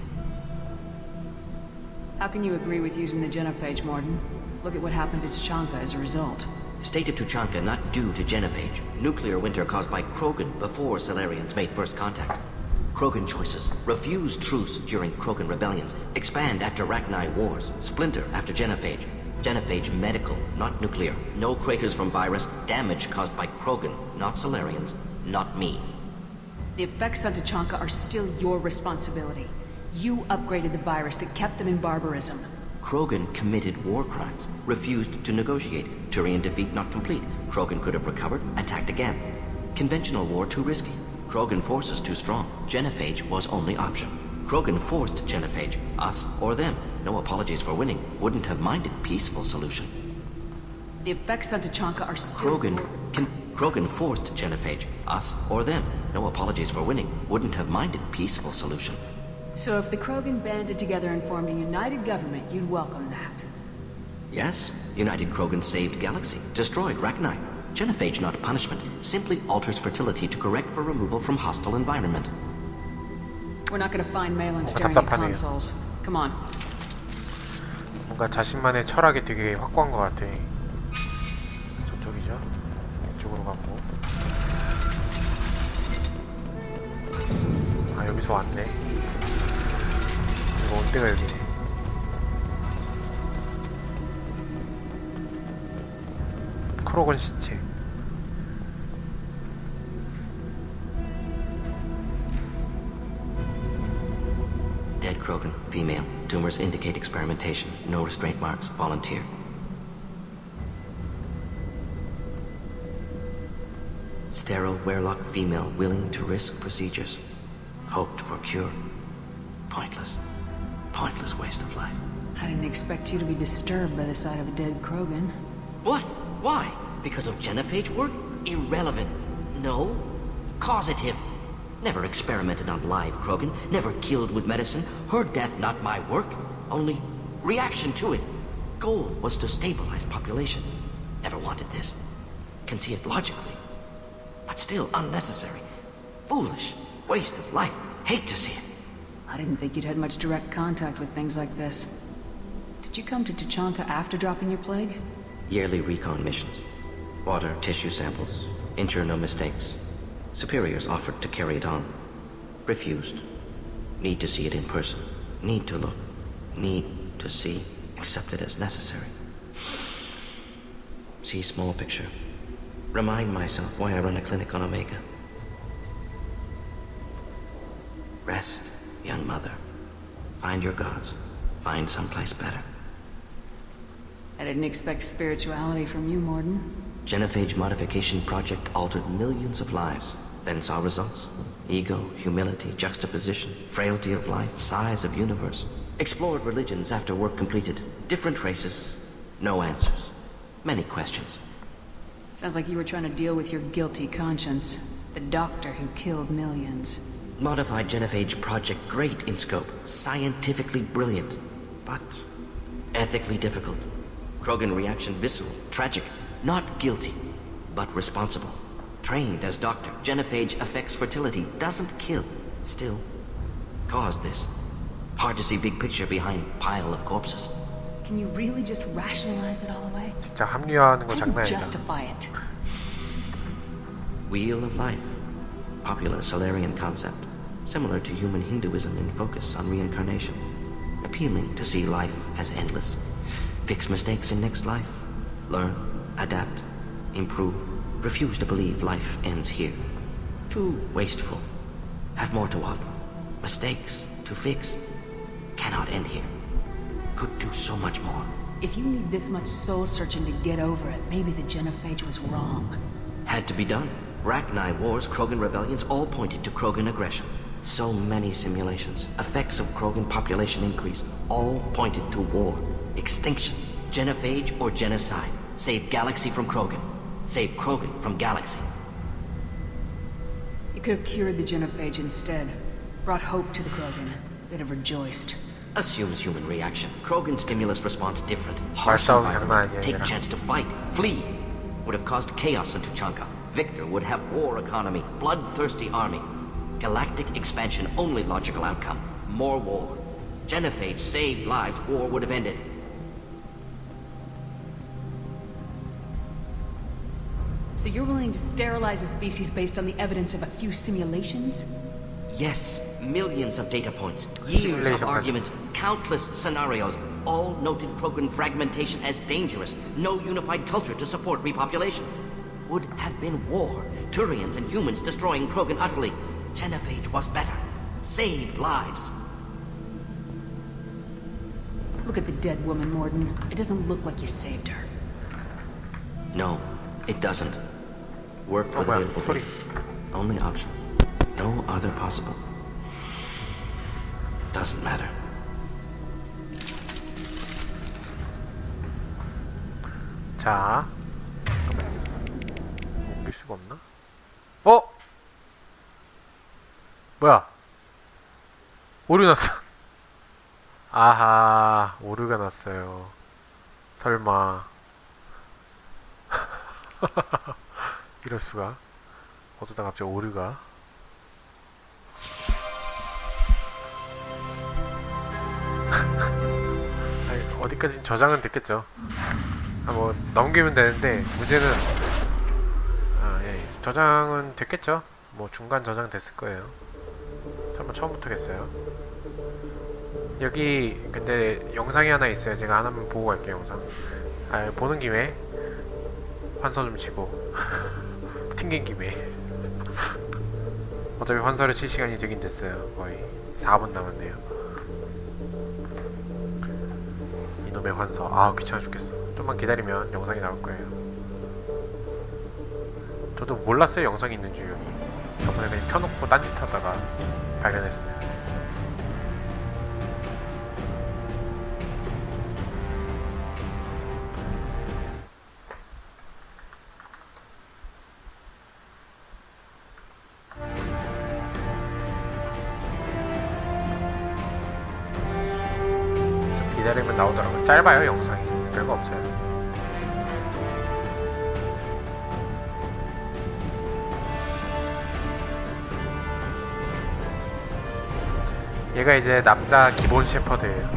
How can you agree with using the genophage, Morden? Look at what happened to Tuchanka as a result. State of Tuchanka not due to genophage. Nuclear winter caused by Krogan before Salarians made first contact. Krogan choices. Refuse truce during Krogan rebellions. Expand after Rachni wars. Splinter after genophage. Genophage medical, not nuclear. No craters from virus. Damage caused by Krogan, not Salarians, not me. The effects on Tuchanka are still your responsibility. You upgraded the virus that kept them in barbarism. Krogan committed war crimes. Refused to negotiate. Turian defeat not complete. Krogan could have recovered, attacked again. Conventional war too risky. Krogan forces too strong. Genophage was only option. Krogan forced genophage. Us or them. No apologies for winning. Wouldn't have minded peaceful solution. The effects on Tuchanka are still... Krogan forced genophage. Us or them. No apologies for winning. Wouldn't have minded peaceful solution. So if the Krogan banded together and formed a united government, you'd welcome that. Yes. United Krogan saved Galaxy. Destroyed Rachni. Genophage not punishment. Simply alters fertility to correct for removal from hostile environment. We're not gonna find Malin staring at consoles. Come on. 뭔가 자신만의 철학이 되게 확고한 것 같아. 저쪽이죠? 이쪽으로 가고. 아, 여기서 왔네. 이거 온 데가 여기네. 크로건 시체. Dead Krogan, female. Tumors indicate experimentation. No restraint marks. Volunteer. Sterile Werelock female willing to risk procedures. Hoped for cure. Pointless. Pointless waste of life. I didn't expect you to be disturbed by the sight of a dead Krogan. What? Why? Because of genophage work? Irrelevant. No. Causative. Never experimented on live Krogan. Never killed with medicine. Her death not my work. Only reaction to it. Goal was to stabilize population. Never wanted this. Can see it logically. But still unnecessary. Foolish. Waste of life. Hate to see it. I didn't think you'd had much direct contact with things like this. Did you come to Tuchanka after dropping your plague? Yearly recon missions. Water, tissue samples. Ensure no mistakes. Superiors offered to carry it on. Refused. Need to see it in person. Need to look. Need to see. Accepted as necessary. See small picture. Remind myself why I run a clinic on Omega. Rest, young mother. Find your gods. Find someplace better. I didn't expect spirituality from you, Morden. Genophage modification project altered millions of lives. Then saw results. Ego, humility, juxtaposition, frailty of life, size of universe. Explored religions after work completed. Different races. No answers. Many questions. Sounds like you were trying to deal with your guilty conscience. The doctor who killed millions. Modified genophage project great in scope. Scientifically brilliant. But ethically difficult. Krogan reaction visceral, tragic. Not guilty, but responsible. Trained as doctor, genophage affects fertility, doesn't kill. Still, caused this. Hard to see big picture behind pile of corpses. Can you really just rationalize it all away? 진짜 합리화하는 거 How do 장난 you 아니다. justify it? Wheel of life. Popular Solarian concept. Similar to human Hinduism in focus on reincarnation. Appealing to see life as endless. Fix mistakes in next life. Learn, adapt, improve. Refuse to believe life ends here. Too wasteful. Have more to offer. Mistakes to fix. Cannot end here. Could do so much more. If you need this much soul searching to get over it, maybe the genophage was wrong. Had to be done. Rachni wars, Krogan rebellions, all pointed to Krogan aggression. So many simulations. Effects of Krogan population increase. All pointed to war. Extinction. Genophage or genocide. Save galaxy from Krogan. Save Krogan from galaxy. You could have cured the genophage instead. Brought hope to the Krogan. They'd have rejoiced. Assumes human reaction. Krogan stimulus response different. Harsh 말싸움 environment. 장난 아니야, Take 얘들아. chance to fight. Flee. Would have caused chaos in Tuchanka. Victor would have war economy. Bloodthirsty army. Galactic expansion only logical outcome. More war. Genophage saved lives. War would have ended. So you're willing to sterilize a species based on the evidence of a few simulations? Yes, millions of data points, years of Simulation. arguments, countless scenarios, all noted Krogan fragmentation as dangerous, no unified culture to support repopulation. Would have been war, Turians and humans destroying Krogan utterly. Genophage was better, saved lives. Look at the dead woman, Morden. It doesn't look like you saved her. No, it doesn't. Work Oh, with well, available sorry. data. Only option. No other possible. Doesn't matter. 자, 잠깐만요. 옮길 수가 없나? 어? 뭐야? 오류 났어. 아하, 오류가 났어요. 설마. 이럴 수가. 어쩌다 갑자기 오류가. 아니, 어디까지 저장은 됐겠죠. 뭐 넘기면 되는데 문제는 저장은 됐겠죠. 뭐 중간 저장 됐을 거예요. 설마 처음부터겠어요. 여기 근데 영상이 하나 있어요. 제가 하나만 보고 갈게요. 영상. 보는 김에 환서 좀 치고 튕긴 김에 어차피 환서를 칠 시간이 되긴 됐어요. 거의 4분 남았네요. 이놈의 환서. 아, 귀찮아 죽겠어. 좀만 기다리면 영상이 나올 거예요. 저도 몰랐어요, 영상이 있는 줄. 여기 저번에 그냥 켜놓고 딴짓하다가 발견했어요. 좀 기다리면 나오더라고요. 짧아요, 영상이. 별거 없어요. 얘가 이제 남자 기본 셰퍼드예요.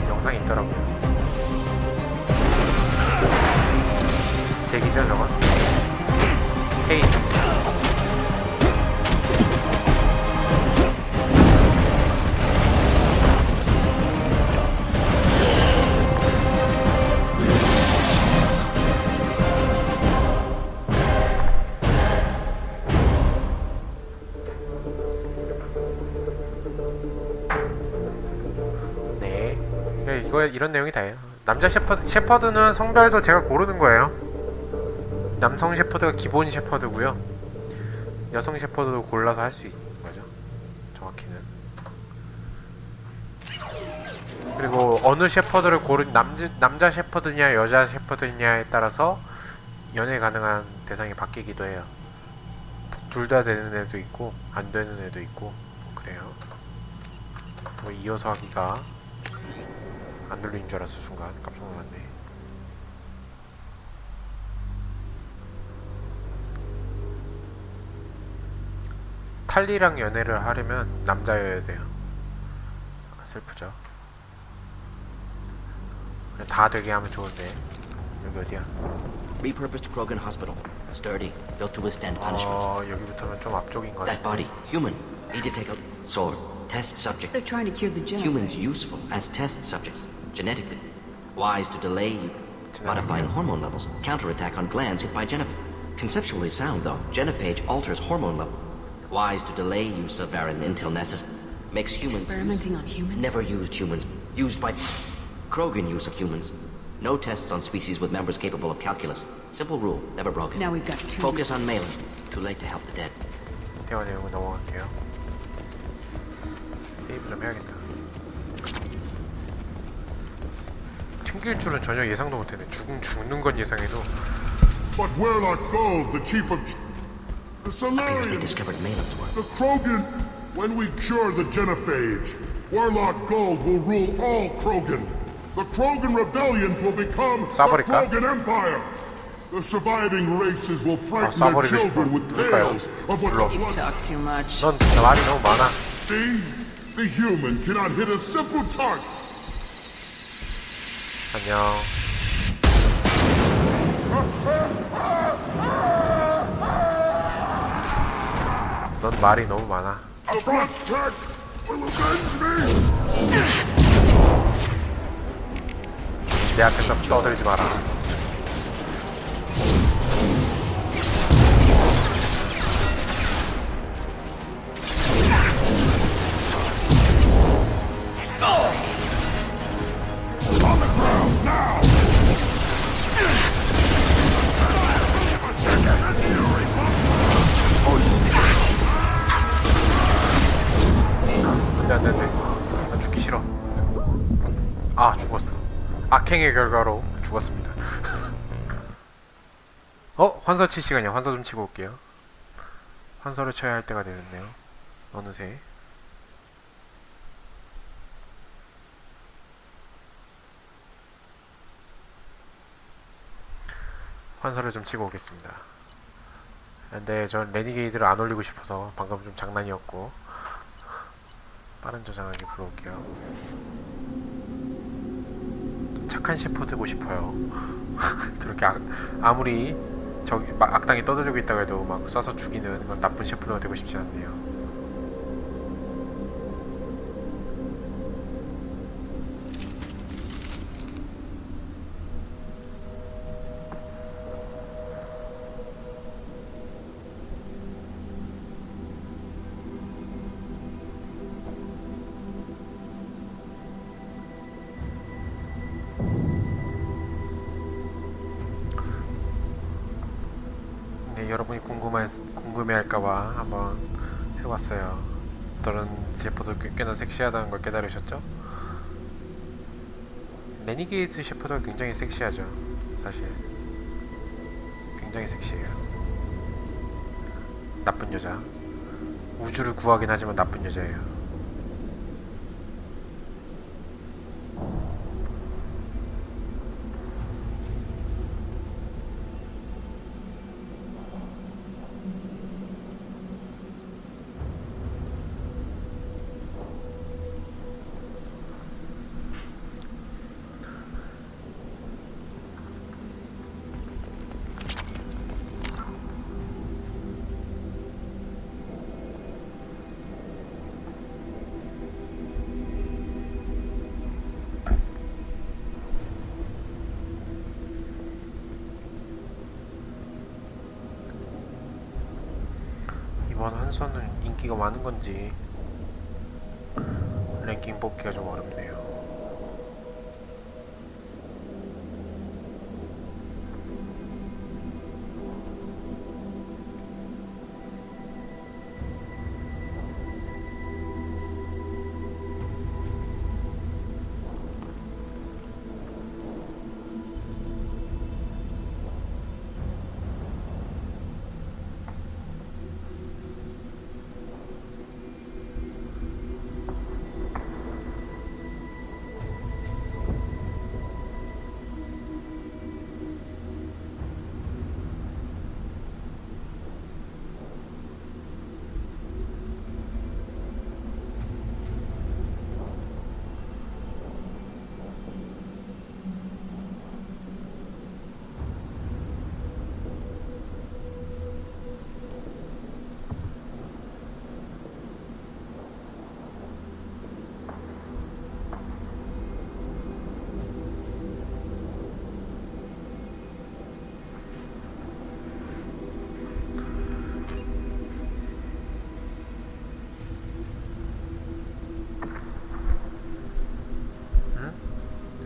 영상이 있더라고요. 제기죠, 저건? 케인. 네. 이거 이런 내용이 다예요. 남자 셰퍼드는 성별도 제가 고르는 거예요. 남성 셰퍼드가 기본 셰퍼드고요. 여성 셰퍼드도 골라서 할 수 있는 거죠. 정확히는. 그리고 어느 셰퍼드를 고른 남자 셰퍼드냐 여자 셰퍼드냐에 따라서 연애 가능한 대상이 바뀌기도 해요. 둘 다 되는 애도 있고 안 되는 애도 있고 그래요. 뭐 이어서 하기가 안 눌린 줄 알았어. 순간 깜짝 놀랐네. 탈리랑 연애를 하려면 남자여야 돼요. 슬프죠. 다 되게 하면 좋은데. 여기 어디야? Repurposed Krogan Hospital. Sturdy, built to withstand punishment. 여기부터는 좀 앞쪽인 것 That 같아. body, human. Need to take a sword. Test subject. They're trying to cure the Humans genophage. useful as test subjects, genetically. Wise to delay modifying hormone levels. Counterattack on glands hit by genophage. Conceptually sound, though. Genophage alters hormone level. Wise to delay use of Varin until necessary. Makes humans Experimenting on humans? never used humans. Used by Krogan use of humans. No tests on species with members capable of calculus. Simple rule, never broken. Now we've got two. Focus on Malin. Too late to help the dead. 대화 내용은 넘어갈게요. 세이브 좀 해야겠다. 튕길 줄은 전혀 예상도 못했네. 죽는 건 예상해도. But Warlock Gold, the chief of... The Appears they Solarians, discovered Malin's work. the Krogan... When we cure the Genophage, Warlock Gold will rule all Krogan. The Krogan rebellions will become the 쏴버릴까? Krogan Empire. The surviving races will frighten their 쏴버리고 children 싶어. with 누굴까요? tales of what 물론. You talk too much. 넌 말이 너무 많아. See? The human cannot hit a simple target. 안녕. 넌 말이 너무 많아. A black cat will avenge me! 내 앞에서 떠들지 마라. On the ground now! 안돼. 나 죽기 싫어. 아, 죽었어. 악행의 결과로 죽었습니다. 환서 칠 시간이야. 환서 좀 치고 올게요. 환서를 쳐야 할 때가 되었네요. 어느새. 환서를 좀 치고 오겠습니다. 근데 전 레니게이드를 안 올리고 싶어서 방금 좀 장난이었고, 빠른 저장하기 불러올게요. 착한 셰퍼 되고 싶어요. 저렇게 아무리 저기 막 악당이 떠들고 있다고 해도 막 쏴서 죽이는 그런 나쁜 셰퍼가 되고 싶지 않네요. 여러분이 궁금해할까봐 한번 해봤어요. 저런 셰퍼도 꽤나 섹시하다는 걸 깨달으셨죠? 레니게이드 셰퍼도 굉장히 섹시하죠. 사실 굉장히 섹시해요. 나쁜 여자. 우주를 구하긴 하지만 나쁜 여자예요. 이번 한선은 인기가 많은 건지 랭킹 뽑기가 좀 어렵네요.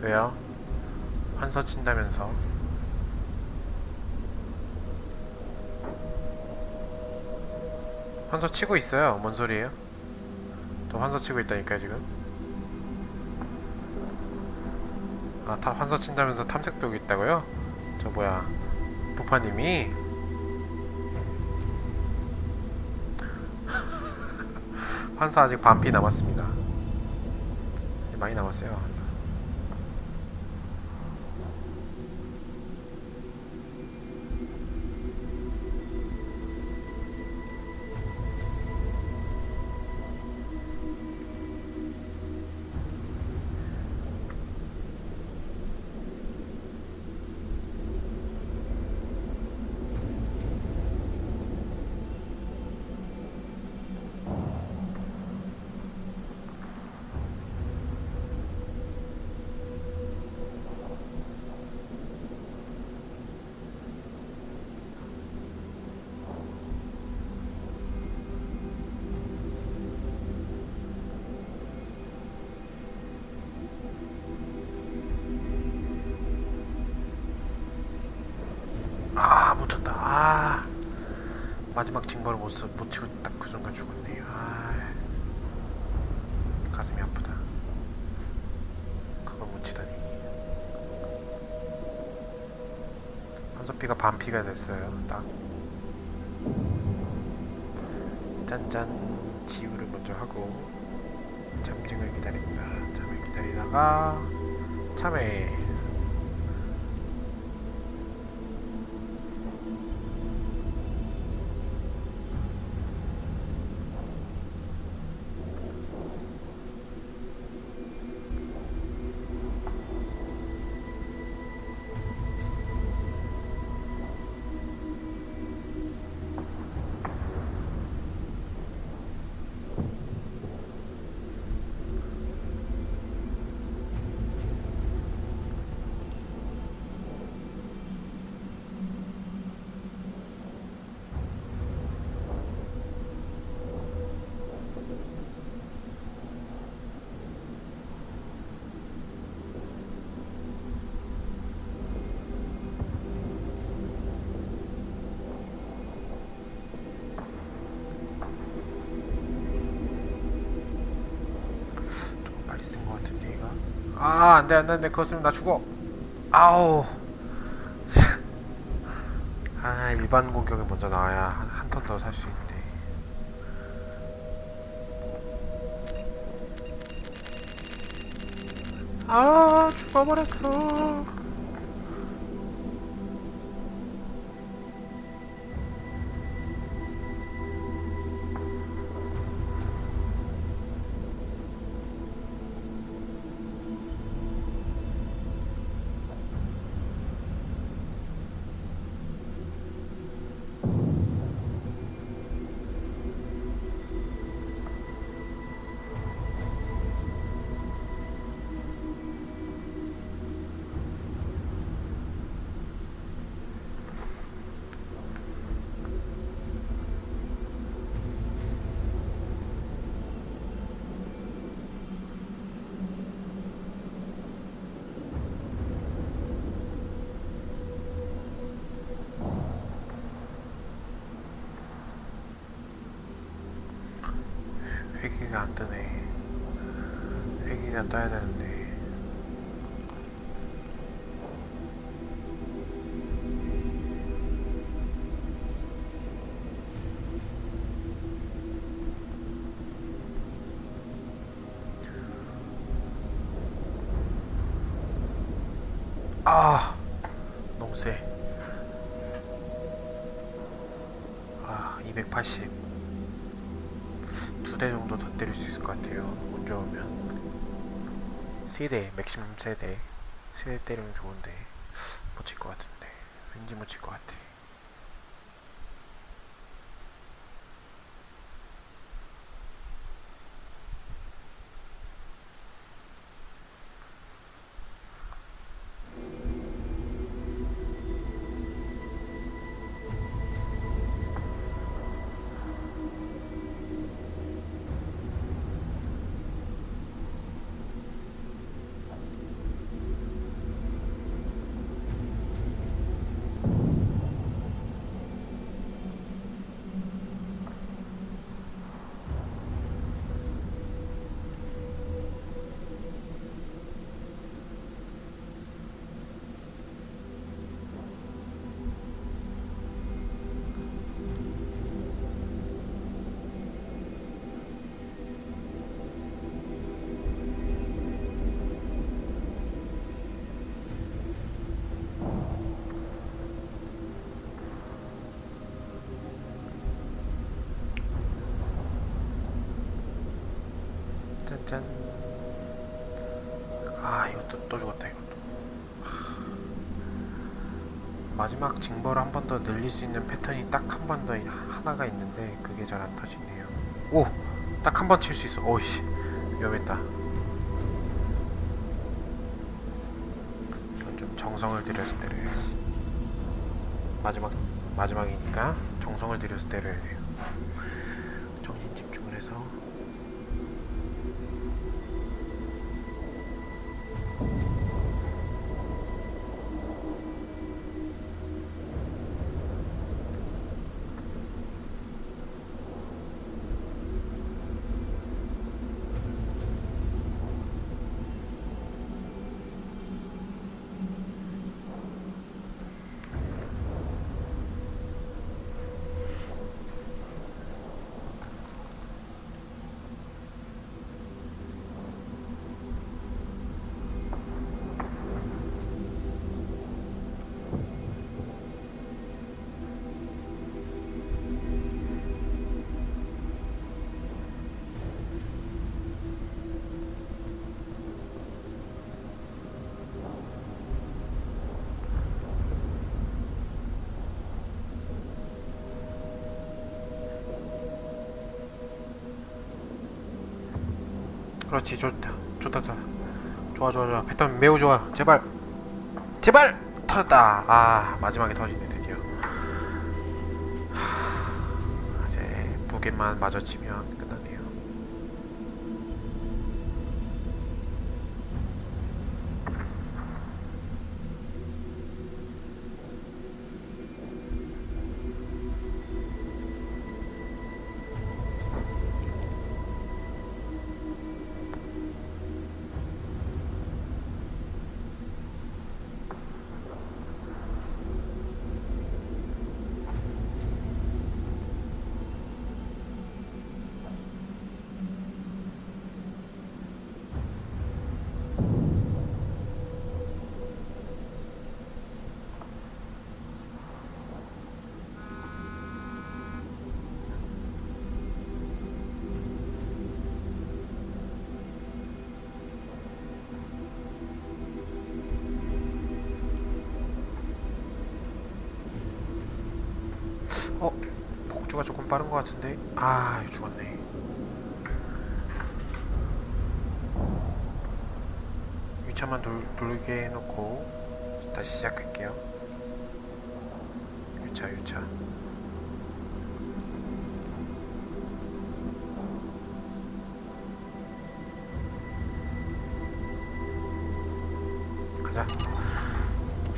왜요? 환서 친다면서? 환서 치고 있어요. 뭔 소리예요? 또 환서 치고 있다니까요 지금. 아, 다 환서 친다면서 탐색 배우고 있다고요? 저 뭐야, 부파님이? 환서 아직 반피 남았습니다. 많이 남았어요 환서. 아, 못 쳤다. 아, 마지막 징벌을 못 치고 딱 그 순간 죽었네요. 아, 가슴이 아프다. 그걸 못 치다니. 한소피가 반피가 됐어요. 딱. 짠짠. 지우를 먼저 하고 잠징을 기다립니다. 잠을 기다리다가 참외. 아, 안돼 안돼 그거 쓰면 나 죽어. 아우. 아, 일반 공격이 먼저 나와야 한 턴 더 살 수 있는데. 아, 죽어버렸어. 회기가 안 뜨네. 회기가 떠야 되는데. 아, 너무 세. 아, 280. 2대 정도 더 때릴 수 있을 것 같아요. 운 좋으면. 3대, 맥시멈 3대. 3대 때리면 좋은데 못 칠 것 같은데. 왠지 못 칠 것 같아. 짠. 아, 이것도 또 죽었다. 이것도. 마지막 징벌을 한 번 더 늘릴 수 있는 패턴이 딱 한 번 더 하나가 있는데 그게 잘 안 터지네요. 오! 딱 한 번 칠 수 있어. 오이씨, 위험했다. 이건 좀 정성을 들여서 때려야지. 마지막이니까 정성을 들여서 때려야 돼요. 정신 집중을 해서. 그렇지. 좋다. 좋아. 패턴 매우 좋아. 제발 터졌다. 아, 마지막에 터지네. 드디어. 이제 무게만 마주치면 끝나네요. 복주가 조금 빠른 것 같은데. 아, 죽었네. 위차만 돌게 해놓고 다시 시작할게요. 유차. 가자.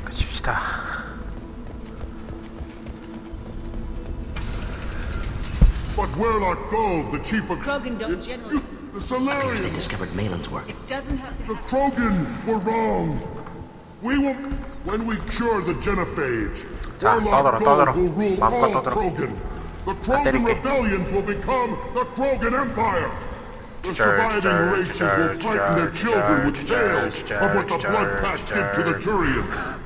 가십시다. But Werlock Gold, the chief of... Krogan don't generally... The They Solarians, discovered Malin's work. It doesn't have to the happen. Krogan were wrong. We will... When we cure the Genophage, 자, Werlock 떠들어. Gold will rule 마음껏 all 떠들어. Krogan. The Krogan 때릴게. rebellions will become the Krogan Empire. The surviving races will frighten their children with tales of what the Blood Pact did to the Turians.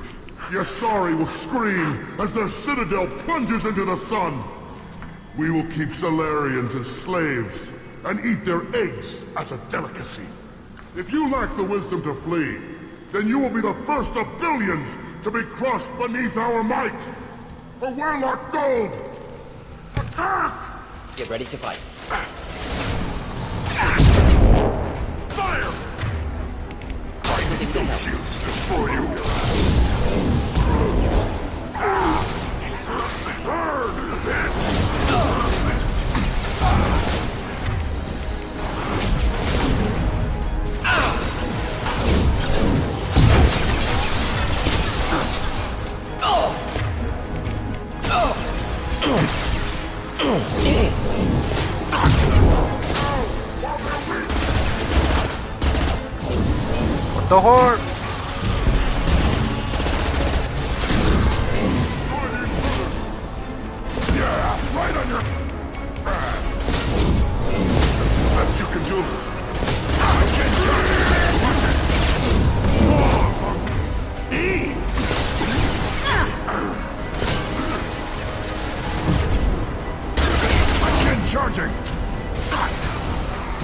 Yasari will scream as their citadel plunges into the sun. We will keep Solarians as slaves and eat their eggs as a delicacy. If you lack the wisdom to flee, then you will be the first of billions to be crushed beneath our might. For Werlock Gold! Attack! Get ready to fight. Fire! Shields destroy you! 더홀. Yeah, right on your ass. Best you can do. I can charging.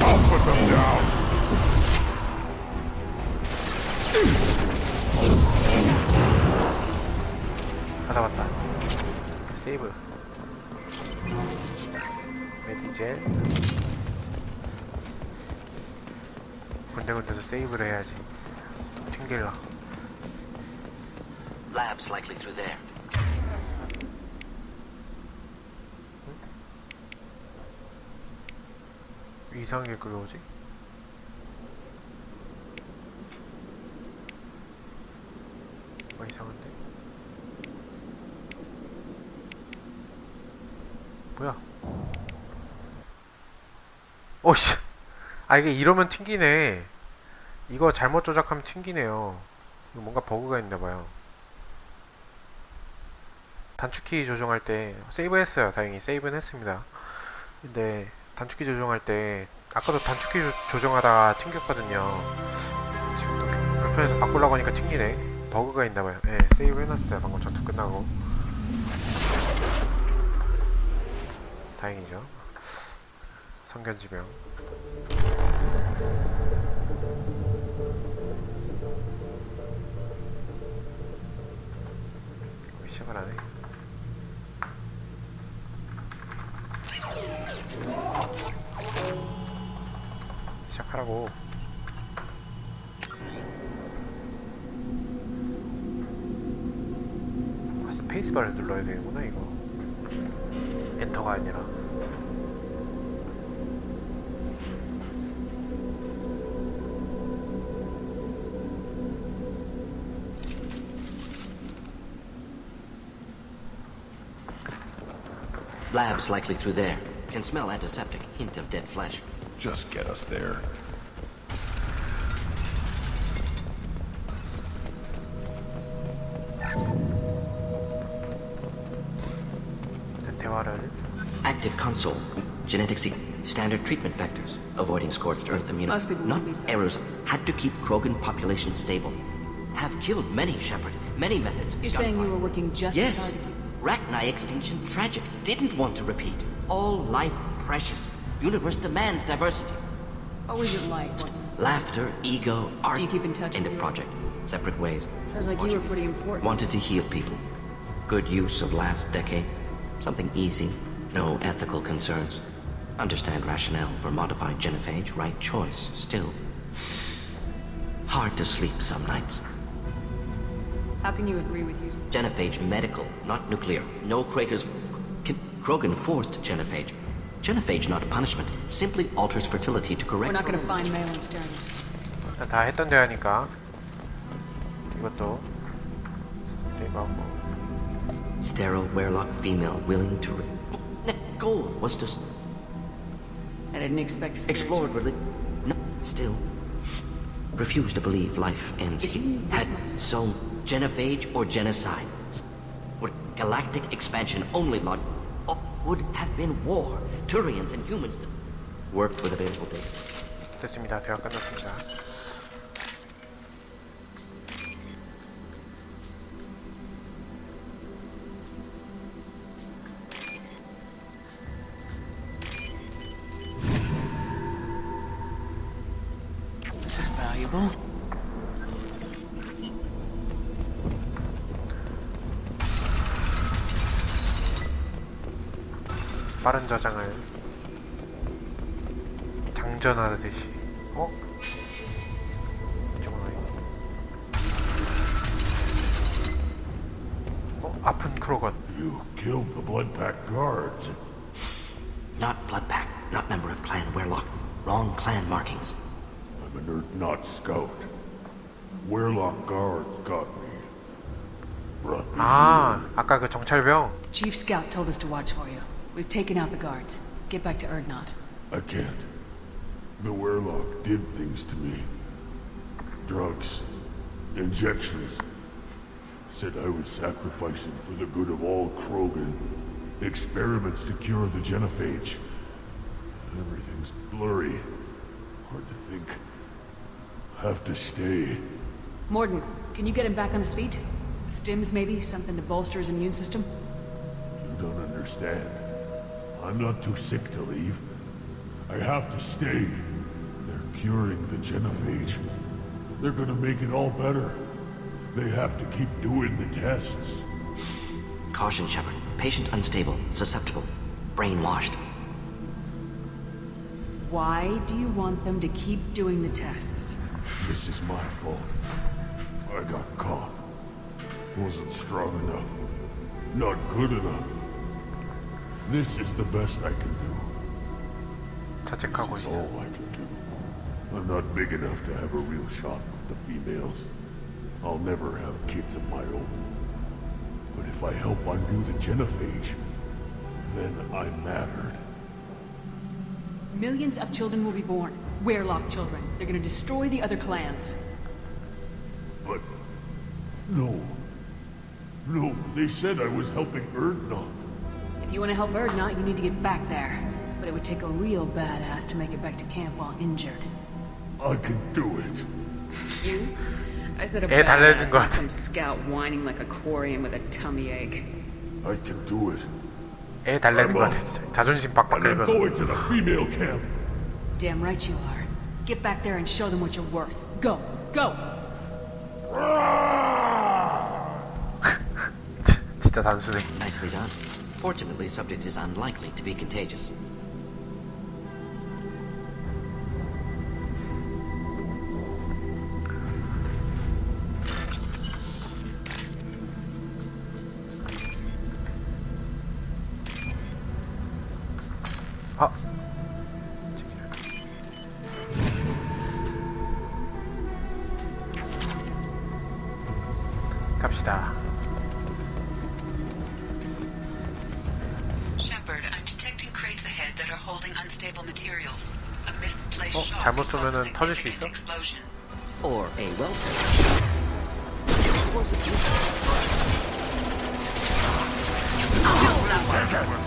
I'll put them down. 다 잡았다. 세이브. 메디젤. 군데군데서 세이브를 해야지. 튕길라. Labs likely through there. 이상한 게 그게 오지? 뭐가 이상한데? 뭐야? 오씨! 아 이게 이러면 튕기네. 이거 잘못 조작하면 튕기네요. 이거 뭔가 버그가 있나봐요. 단축키 조정할 때 세이브 했어요. 다행히 세이브는 했습니다. 근데 단축키 조정할 때 아까도 단축키 조정하다가 튕겼거든요. 지금도 불편해서 바꾸려고 하니까 튕기네. 버그가 있나봐요. 네, 세이브 해놨어요. 방금 전투 끝나고. 다행이죠. 성견지명. 시작을 안해. 시작하라고. 아, 스페이스바를 눌러야 되는구나 이거. 엔터가 아니라. Labs likely through there. Can smell antiseptic. Hint of dead flesh. Just get us there. 대화를. Active console. Genetic standard treatment vectors. Avoiding scorched earth immunity. Most people Not wouldn't be so. errors. Had to keep Krogan population stable. Have killed many, Shepard. Many methods. You're saying you were working just as Yes. hard to keep... Rachni extinction tragic. Didn't want to repeat. All life precious. Universe demands diversity. What was it like? Laughter, ego, art. Do you keep in touch End with of your- project. Separate ways. Sounds like you were pretty important. Wanted to heal people. Good use of last decade. Something easy. No ethical concerns. Understand rationale for modified genophage. Right choice. Still. Hard to sleep some nights. How can you agree with using... Genophage medical, not nuclear. No craters. Krogan forced genophage. Genophage not a punishment. Simply alters fertility to correct... We're not gonna find Malin Stern. 일단 다 했던 대화니까 이것도 세이브하고. Sterile Werlock female willing to... Goal was to I didn't expect... Explored no, still. Refuse to believe life ends here. Had so genophage or genocide. Would galactic expansion only log... would have been war. Turians and humans worked with available data. 됐습니다. 대화 끝났습니다. This is valuable. 빠른 저장을 장전하듯이. 이쪽은 어디? 아픈 크로건. You killed the Bloodpack guards. Not Bloodpack, not member of Clan Werlock. Wrong clan markings. I'm an Earth-Not scout. Werlock guards got me. Brought me 아, 아까 그 정찰병. The Chief Scout told us to watch for you. We've taken out the guards. Get back to Erdnot. I can't. The Werlock did things to me. Drugs. Injections. Said I was sacrificing for the good of all Krogan. Experiments to cure the genophage. Everything's blurry. Hard to think. Have to stay. Morden, can you get him back on his feet? Stims, maybe? Something to bolster his immune system? You don't understand. I'm not too sick to leave. I have to stay. They're curing the genophage. They're gonna make it all better. They have to keep doing the tests. Caution, Shepard. Patient unstable, susceptible, brainwashed. Why do you want them to keep doing the tests? This is my fault. I got caught. Wasn't strong enough. Not good enough. This is the best I can do. 자책하고 This is 있어. all I can do. I'm not big enough to have a real shot with the females. I'll never have kids of my own. But if I help undo the genophage, then I mattered. Millions of children will be born. Werlock children. They're gonna destroy the other clans. But... no. No, they said I was helping Erdnot. If you want to help Erdnot, you need to get back there. But it would take a real badass to make it back to camp while injured. I can do it. You? I said a 애 달래는 badass, 것 not 같아. some scout whining like a quarian with a tummy ache. I can do it. 애 달래는 것 같아 진짜. 자존심 빡빡 And I'm 긁어서. going to the female camp. Damn right you are. Get back there and show them what you're worth. Go! Go! 진짜 단순해. Nicely done. Fortunately, subject is unlikely to be contagious. 아. 갑시다. Shepard, I'm detecting crates ahead that are holding unstable materials. A misplaced 어, shock 잘못 could cause a 쏘면은 터질 수 significant 있어? explosion. Or a welfare. Explosive use. Kill that one.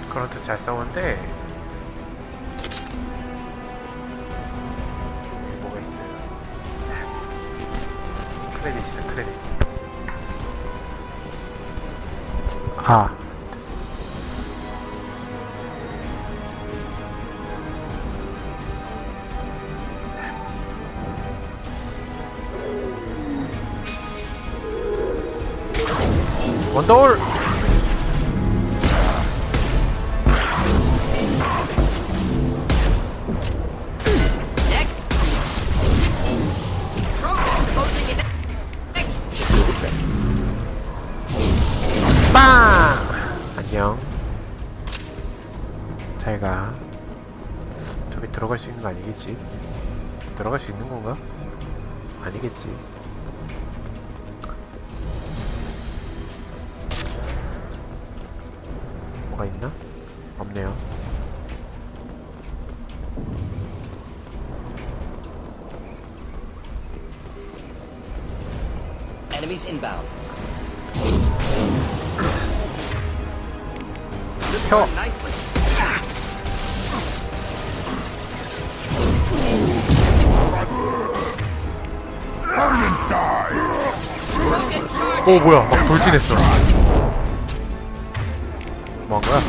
그런트 잘 싸우는데 여기 뭐가 있어요? 크레딧이다 크레딧. 아 됐어. 원더홀. 빵! 안녕. 잘가. 저기 들어갈 수 있는 거 아니겠지? 들어갈 수 있는 건가? 아니겠지. 뭐가 있나? 없네요. Enemies inbound. 펴! Nicely. 오 뭐야 막 돌진했어. 뭐한 거야?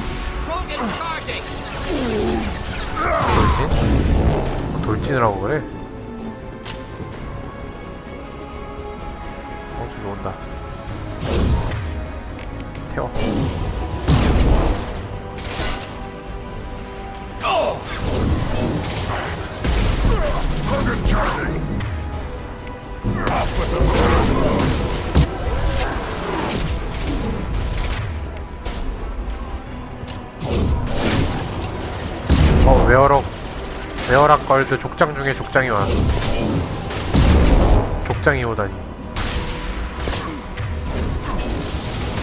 돌진? 돌진을 하고 그래? 저기 온다. 태워. 웨어락 걸드 족장 중에 족장이 와. 족장이 오다니.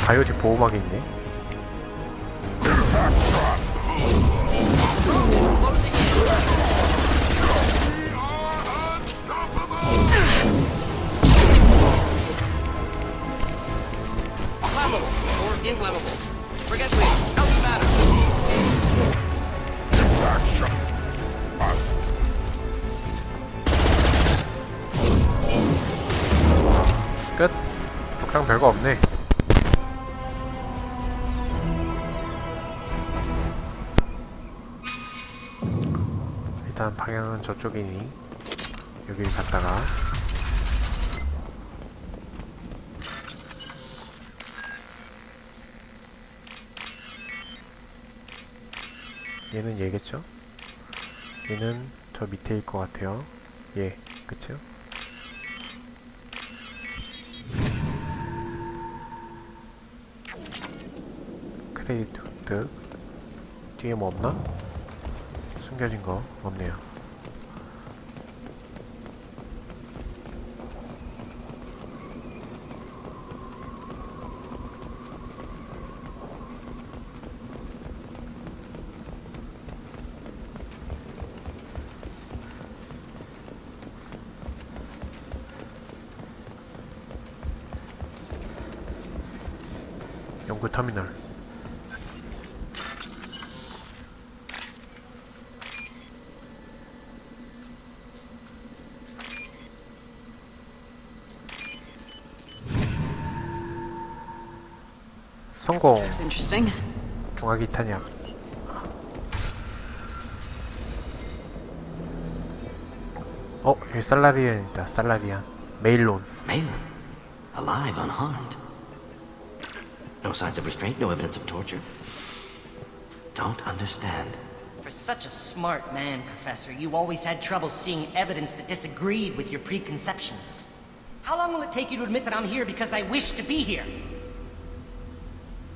바이오틱 보호막이 있네. Flammable or inflammable. Forget me. Out matter. 끝. 족장 별거 없네. 일단 방향은 저쪽이니 여길 갔다가 얘는 얘겠죠? 얘는 저 밑에일 것 같아요. 얘, 그쵸? 크레딧 획득. 뒤에 뭐 없나? 숨겨진 거 없네요. 연구 터미널. 성공. That's interesting. 중화기 탄약. 여기 살라리안 있다. 살라리안. 메일론. Malin, alive, unharmed. No signs of restraint, no evidence of torture. Don't understand. For such a smart man, Professor, you always had trouble seeing evidence that disagreed with your preconceptions. How long will it take you to admit that I'm here because I wish to be here?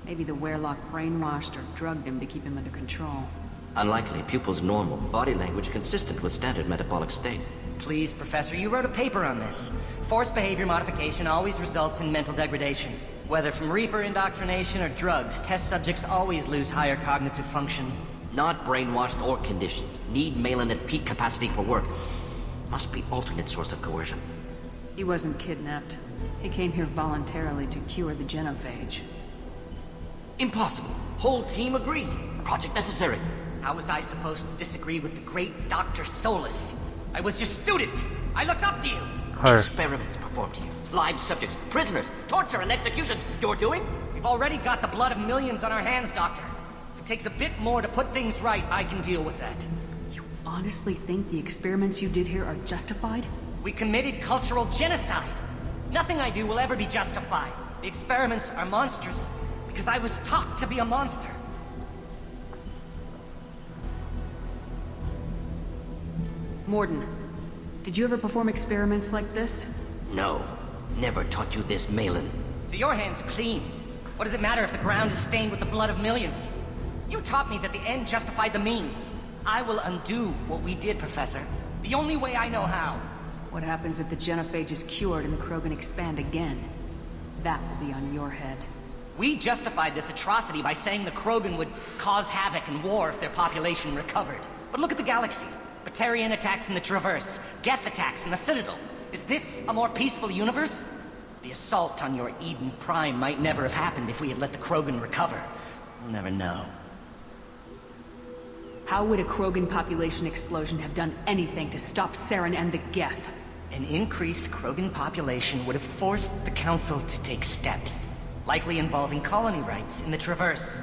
Maybe the Werelock brainwashed or drugged him to keep him under control. Unlikely. Pupil's normal. Body language consistent with standard metabolic state. Please, Professor, you wrote a paper on this. Forced behavior modification always results in mental degradation. Whether from Reaper indoctrination or drugs, test subjects always lose higher cognitive function. Not brainwashed or conditioned. Need Malin at peak capacity for work. Must be alternate source of coercion. He wasn't kidnapped. He came here voluntarily to cure the genophage. Impossible. Whole team agree. Project necessary. How was I supposed to disagree with the great Dr. Solus? I was your student! I looked up to you! 헐. Experiments performed here. Live subjects, prisoners, torture and executions. You're doing? We've already got the blood of millions on our hands, Doctor. If it takes a bit more to put things right, I can deal with that. You honestly think the experiments you did here are justified? We committed cultural genocide. Nothing I do will ever be justified. The experiments are monstrous because I was taught to be a monster. Morden, did you ever perform experiments like this? No. Never taught you this, Malin. So your hands are clean. What does it matter if the ground is stained with the blood of millions? You taught me that the end justified the means. I will undo what we did, Professor. The only way I know how. What happens if the genophage is cured and the Krogan expand again? That will be on your head. We justified this atrocity by saying the Krogan would cause havoc and war if their population recovered. But look at the galaxy. Batarian attacks in the Traverse, Geth attacks in the Citadel. Is this a more peaceful universe? The assault on your Eden Prime might never have happened if we had let the Krogan recover. We'll never know. How would a Krogan population explosion have done anything to stop Saren and the Geth? An increased Krogan population would have forced the Council to take steps, likely involving colony rights in the Traverse.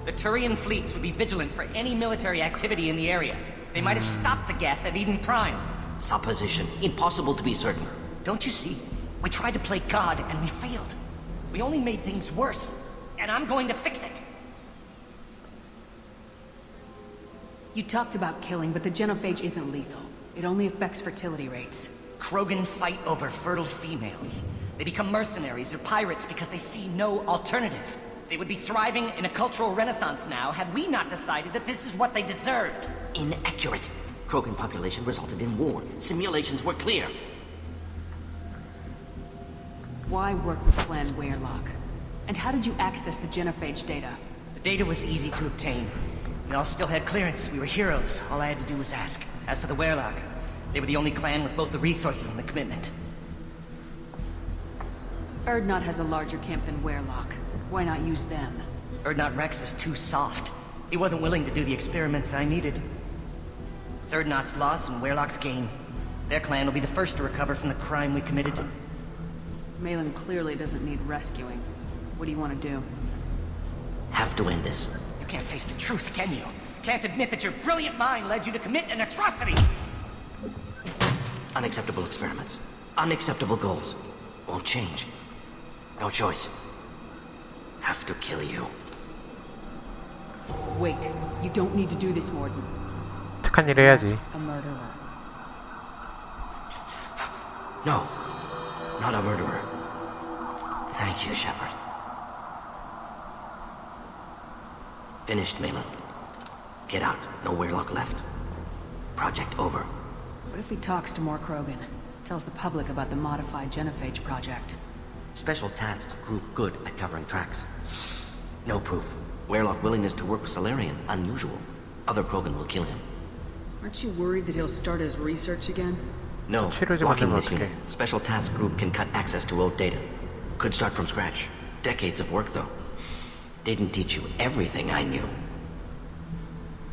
The Turian fleets would be vigilant for any military activity in the area. They might have stopped the Geth at Eden Prime. Supposition. Impossible to be certain. Don't you see? We tried to play God and we failed. We only made things worse. And I'm going to fix it. You talked about killing, but the genophage isn't lethal. It only affects fertility rates. Krogan fight over fertile females. They become mercenaries or pirates because they see no alternative. They would be thriving in a cultural renaissance now had we not decided that this is what they deserved. Inaccurate. Krogan population resulted in war. Simulations were clear. Why work with Clan Weyrloc? And how did you access the genophage data? The data was easy to obtain. We all still had clearance. We were heroes. All I had to do was ask. As for the Weyrloc, they were the only clan with both the resources and the commitment. Urdnot has a larger camp than Weyrloc. Why not use them? Urdnot Rex is too soft. He wasn't willing to do the experiments I needed. It's Urdnot's loss and Weyrloc's gain. Their clan will be the first to recover from the crime we committed. Malin clearly doesn't need rescuing. What do you want to do? Have to end this. You can't face the truth, can you? Can't admit that your brilliant mind led you to commit an atrocity! Unacceptable experiments. Unacceptable goals. Won't change. No choice. Have to kill you. Wait. You don't need to do this, Morden. 착한 일 해야지. A murderer. No. Not a murderer. Thank you, Shepard. Finished, Malin. Get out. No Weyrloc left. Project over. What if he talks to more Krogan? Tells the public about the modified genophage project? Special Tasks Group good at covering tracks. No proof. Weyrloc willingness to work with Salarian, unusual. Other Krogan will kill him. Aren't you worried that he'll start his research again? No. 치료제 Blocking 만들면 this 어떡해. unit. Special Task Group can cut access to old data. Could start from scratch. Decades of work, though. Didn't teach you everything I knew.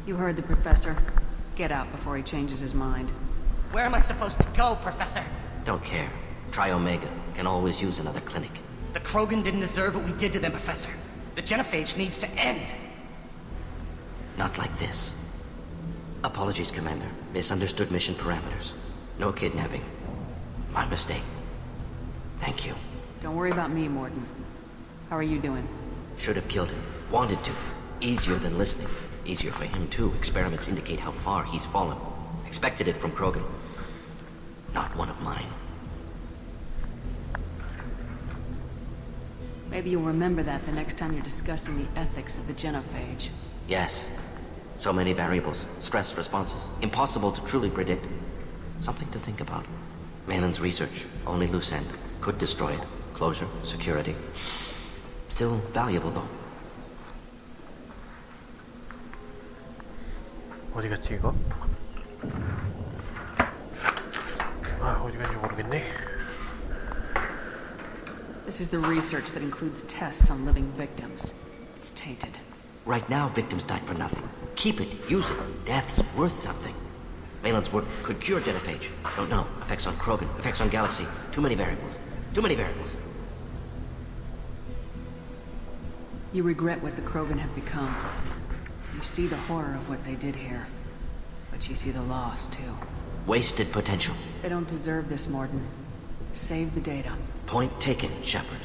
You heard the professor. Get out before he changes his mind. Where am I supposed to go, Professor? Don't care. Try Omega. Can always use another clinic. The Krogan didn't deserve what we did to them, Professor. The genophage needs to end. Not like this. Apologies, Commander. Misunderstood mission parameters. No kidnapping. My mistake. Thank you. Don't worry about me, Morden. How are you doing? Should have killed him. Wanted to. Easier than listening. Easier for him, too. Experiments indicate how far he's fallen. Expected it from Krogan. Not one of mine. Maybe you'll remember that the next time you're discussing the ethics of the genophage. Yes. So many variables. Stress responses. Impossible to truly predict. Something to think about. Malin's research. Only loose end. Could destroy it. Closure. Security. Still valuable, though. 어디 갔지 이거? 아 어디 갔는지 모르겠네. This is the research that includes tests on living victims. It's tainted. Right now, victims died for nothing. Keep it. Use it. Death's worth something. Malin's work could cure genophage. Don't know. Effects on Krogan, effects on Galaxy. Too many variables. Too many variables. You regret what the Krogan have become. You see the horror of what they did here. But you see the loss, too. Wasted potential. They don't deserve this, Mordin. Save the data. Point taken, Shepard.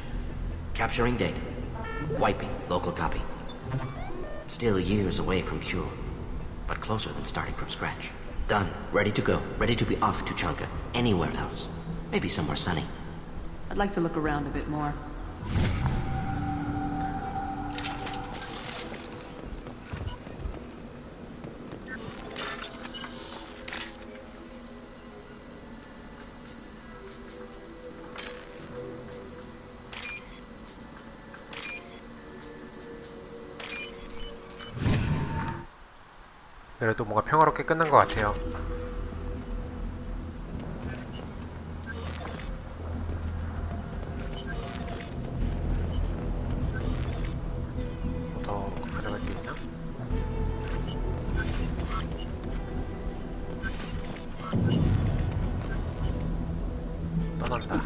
Capturing data. Wiping local copy. Still years away from cure. But closer than starting from scratch. Done. Ready to go. Ready to be off to Chanka. Anywhere else. Maybe somewhere sunny. I'd like to look around a bit more. 그래도 뭔가 평화롭게 끝난 것 같아요. 더 가져갈 게 있나? 떠난다.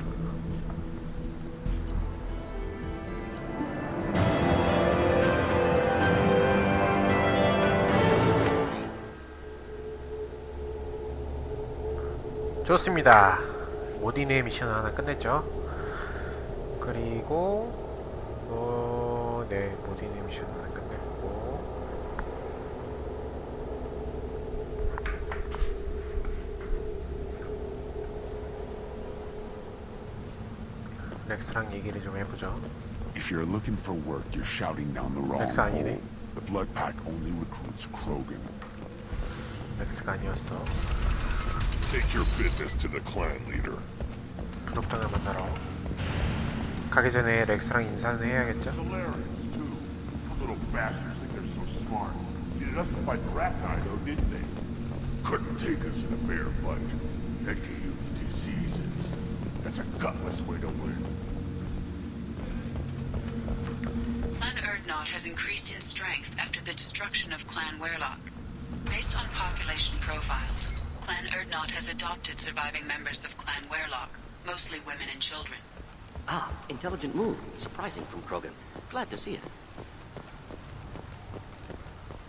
좋습니다. 모딘의 미션 하나 끝냈죠. 그리고 네, 모딘의 미션 하나 끝냈고 렉스랑 얘기를 좀 해보죠. If you're looking for work, you're shouting down the wrong 렉스 hole. 아니네. The Blood Pack only recruits Krogan. 렉스가 아니었어. Take your business to the clan leader. 부족당을 만나러 가기 전에 렉스랑 인사는 해야겠죠? Solarians, too. Those little bastards think they're so smart. Needed us to fight the rat guy, though, didn't they? Couldn't take us in a fair fight. Had to use diseases. That's a gutless way to win. Clan Urdnot has increased in strength after the destruction of Clan Werlock. Based on population profiles, Clan Urdnot has adopted surviving members of Clan Werlock, mostly women and children. Ah, intelligent move. Surprising from Krogan. Glad to see it.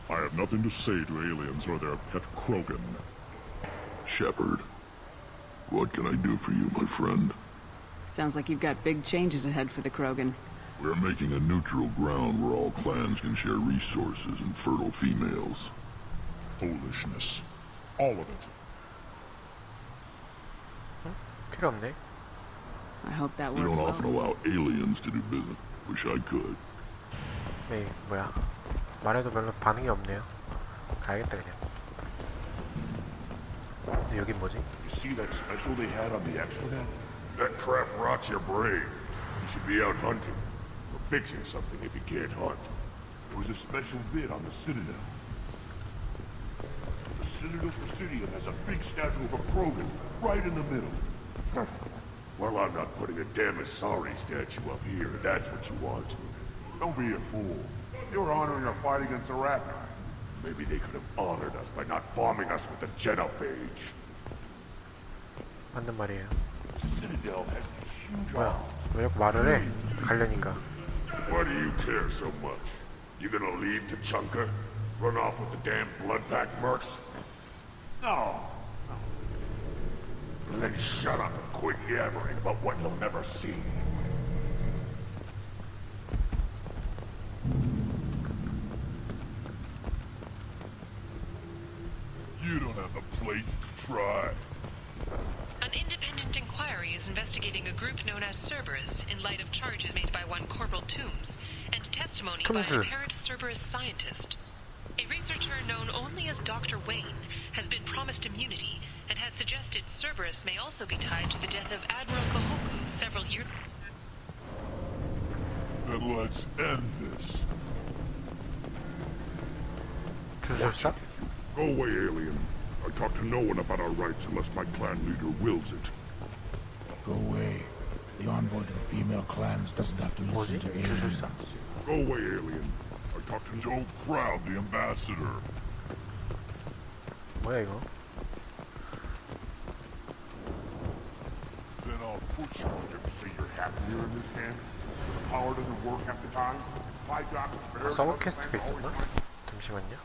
I have nothing to say to aliens or their pet Krogan. Shepard, what can I do for you, my friend? Sounds like you've got big changes ahead for the Krogan. We're making a neutral ground where all clans can share resources and fertile females. Foolishness. All of it. 필요 없네. I hope that We works don't well. often allow aliens to do business. Wish I could. 네, 뭐야? 말해도 별로 반응이 없네요. 가야겠다 그냥. 근데 여긴 뭐지? You see that special they had on the extranet? That crap rots your brain. You should be out hunting. Or fixing something if you can't hunt. There was a special bid on the Citadel. The Citadel Presidium has a big statue of a Krogan right in the middle. Well, I'm not putting a damn Asari statue up here, if that's what you want. Don't be a fool. You're honoring a fight against the rat guy. Maybe they could have honored us by not bombing us with the genophage. 맞는 말이에요. The Citadel has these huge 뭐야? arms. 왜 자꾸 말을 해? 가려니까. Why do you care so much? You gonna leave Tachanka? Run off with the damn blood pack mercs? No. Then shut up and quit yammering about what you'll never see. You don't have the plates to try. An independent inquiry is investigating a group known as Cerberus in light of charges made by one Corporal Toombs and testimony by an apparent Cerberus scientist. A researcher known only as Dr. Wayne has been promised immunity and has suggested Cerberus may also be tied to the death of Admiral Kahoku several years. Then let's end this. 주술사? Go away, alien. I talk to no one about our rights unless my clan leader wills it. Go away. The envoy to the female clans doesn't have to listen 뭐지? to aliens. 주술사. Go away, alien. I talk to Joe Proud, the ambassador. 뭐야 이거? People charge it to say you're happier in this camp. The power doesn't work half the time. Fly docks barely 서버 퀘스트가 있었나? 잠시만요.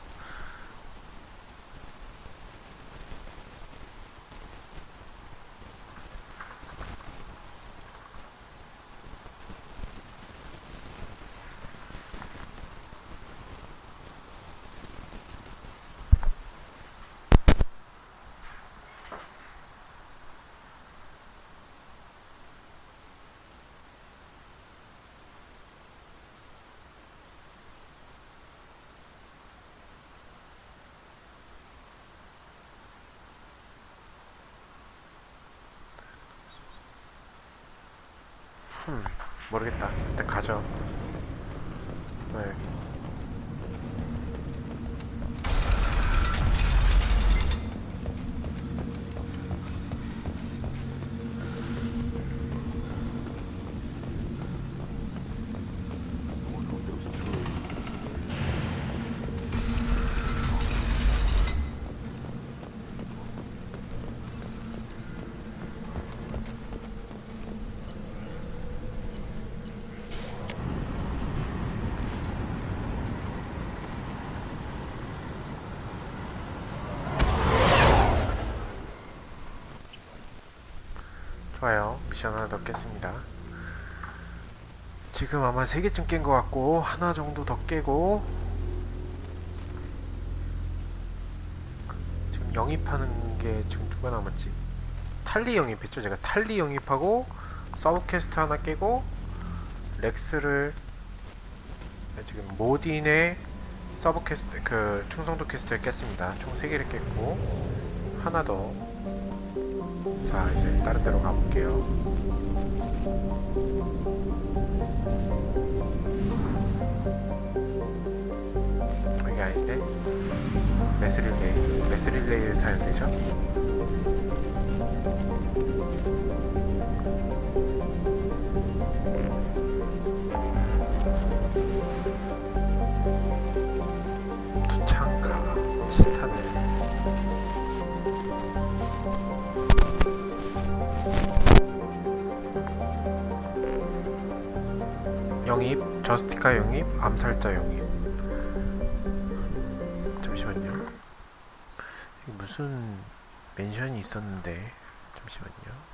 모르겠다. 일단 가죠. 네. 좋아요. 미션 하나 더 깼습니다. 지금 아마 3개쯤 깬 것 같고 하나 정도 더 깨고 지금 영입하는 게 지금 누가 남았지? 탈리 영입했죠. 제가 탈리 영입하고 서브 퀘스트 하나 깨고 렉스를 지금 모딘의 서브 퀘스트 그 충성도 퀘스트를 깼습니다. 총 3개를 깼고 하나 더. 자, 이제 다른 데로 가볼게요. 이게 아닌데? 메스릴레이를 타야 되죠? 투창카 시타넬. 영입, 저스티카 영입, 암살자 영입. 잠시만요. 무슨 멘션이 있었는데 잠시만요.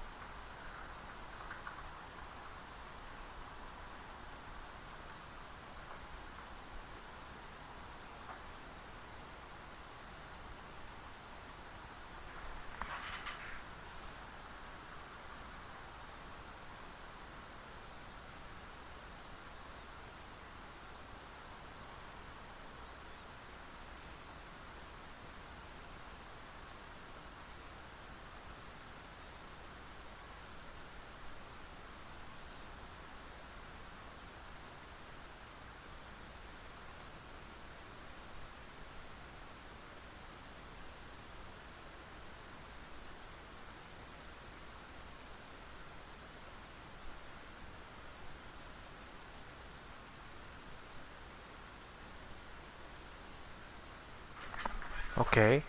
오케이,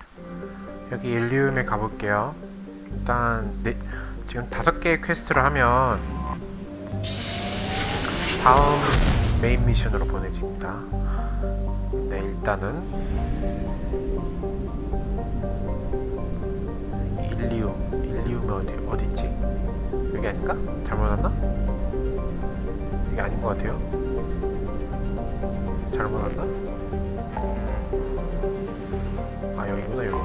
여기 일리움에 가볼게요. 일단 지금 5개의 퀘스트를 하면 다음 메인 미션으로 보내집니다. 네, 일단은 일리움이 어딨지? 여기 아닌가? 잘못 왔나? 여기 아닌 것 같아요. 잘못 왔나? 아, 여기구나. 여기.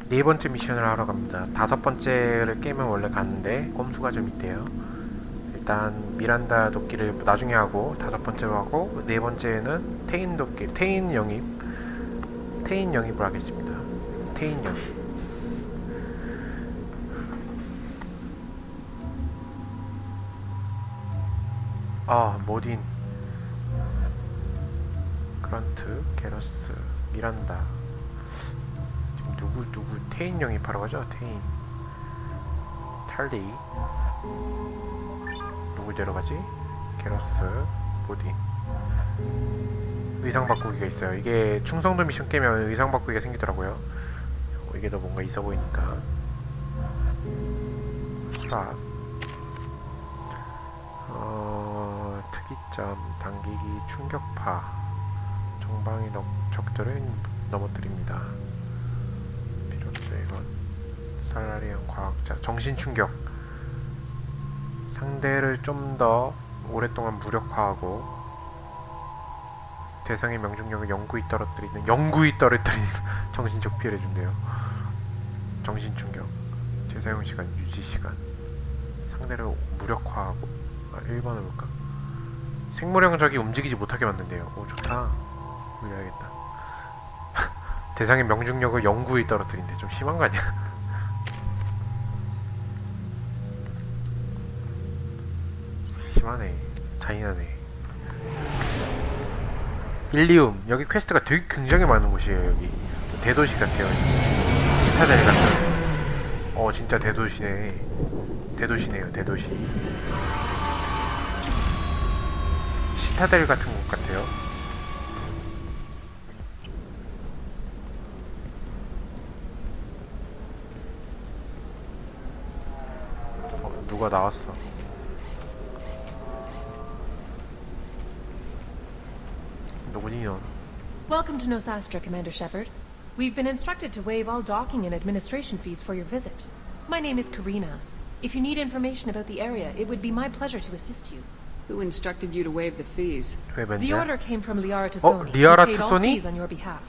네 번째 미션을 하러 갑니다. 5번째를 깨면 원래 가는데 꼼수가 좀 있대요. 일단 미란다 도끼를 나중에 하고 5번째로 하고 4번째는 테인 도끼, 테인 영입을 하겠습니다. 테인 영입. 아, 모딘. 그란트, 게러스, 미란다. 지금 누구 테인 영입하러 가죠? 테인, 탈리. 누구 데려가지? 게러스, 보딘. 의상 바꾸기가 있어요. 이게 충성도 미션 깨면 의상 바꾸기가 생기더라고요. 이게 더 뭔가 있어 보이니까. 수락. 특이점, 당기기, 충격파. 정방위 적들을 넘어뜨립니다. 필요없죠 이건. 살라리안 과학자. 정신충격. 상대를 좀 더 오랫동안 무력화하고 대상의 명중력을 영구히 떨어뜨리는 정신적 피해를 준대요. 정신충격. 재사용시간, 유지시간. 상대를 무력화하고 1번을 볼까? 생물형 적이 움직이지 못하게 만든대요. 오 좋다. 올려야겠다. 대상의 명중력을 영구히 떨어뜨린대. 좀 심한 거 아니야? 심하네. 잔인하네. 일리움. 여기 퀘스트가 되게 굉장히 많은 곳이에요. 여기 대도시 같아요. 시타델 같은. 진짜 대도시네. 대도시네요. 대도시. 시타델 같은 곳 같아요. 누가 나왔어. 누구니 넌? Welcome to Nosastra, Commander Shepard. We've been instructed to waive all docking and administration fees for your visit. My name is Karina. If you need information about the area, it would be my pleasure to assist you. Who instructed you to waive the fees? The order came from Liara Tassoni. Liara Who paid all Tassoni? fees on your behalf.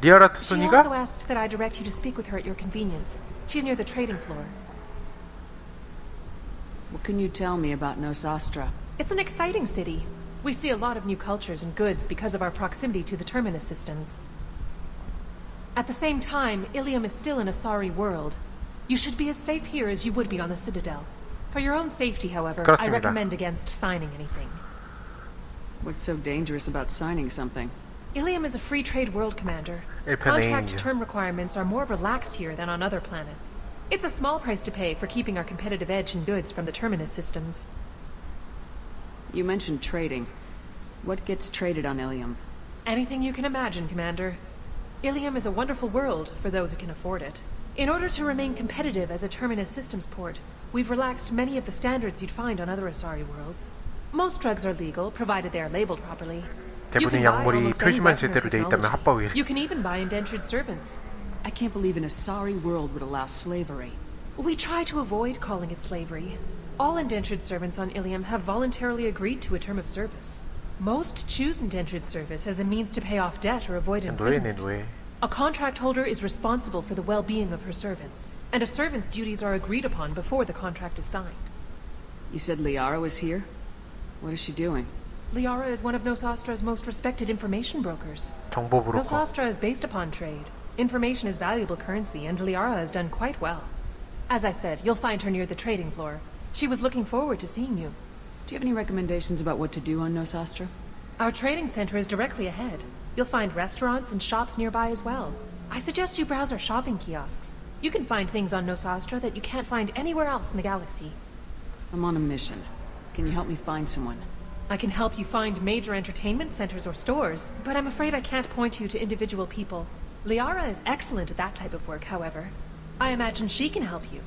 리아라 She 투소니가? also asked that I direct you to speak with her at your convenience. She's near the trading floor. What can you tell me about Nosastra? It's an exciting city. We see a lot of new cultures and goods because of our proximity to the Terminus systems. At the same time, Ilium is still an Asari world. You should be as safe here as you would be on the Citadel. For your own safety, however, I 그렇습니다. recommend against signing anything. What's so dangerous about signing something? Ilium is a free trade world, Commander. Contract term requirements are more relaxed here than on other planets. It's a small price to pay for keeping our competitive edge in goods from the Terminus systems. You mentioned trading. What gets traded on Ilium? Anything you can imagine, Commander. Ilium is a wonderful world for those who can afford it. In order to remain competitive as a Terminus systems port, we've relaxed many of the standards you'd find on other Asari worlds. Most drugs are legal, provided they are labeled properly. 대부분의 약물이 표시만 제대로 돼 있다면 합법이래. You can even buy indentured servants. I can't believe an Asari world would allow slavery. We try to avoid calling it slavery. All indentured servants on Ilium have voluntarily agreed to a term of service. Most choose indentured service as a means to pay off debt or avoid imprisonment. A contract holder is responsible for the well-being of her servants, and a servant's duties are agreed upon before the contract is signed. You said Liara was here? What is she doing? Liara is one of Nosastra's most respected information brokers. 정보 브로커. Nosastra is based upon trade. Information is valuable currency, and Liara has done quite well. As I said, you'll find her near the trading floor. She was looking forward to seeing you. Do you have any recommendations about what to do on Nosastra? Our trading center is directly ahead. You'll find restaurants and shops nearby as well. I suggest you browse our shopping kiosks. You can find things on Nosastra that you can't find anywhere else in the galaxy. I'm on a mission. Can you help me find someone? I can help you find major entertainment centers or stores, but I'm afraid I can't point you to individual people. Liara is excellent at that type of work, however. I imagine she can help you.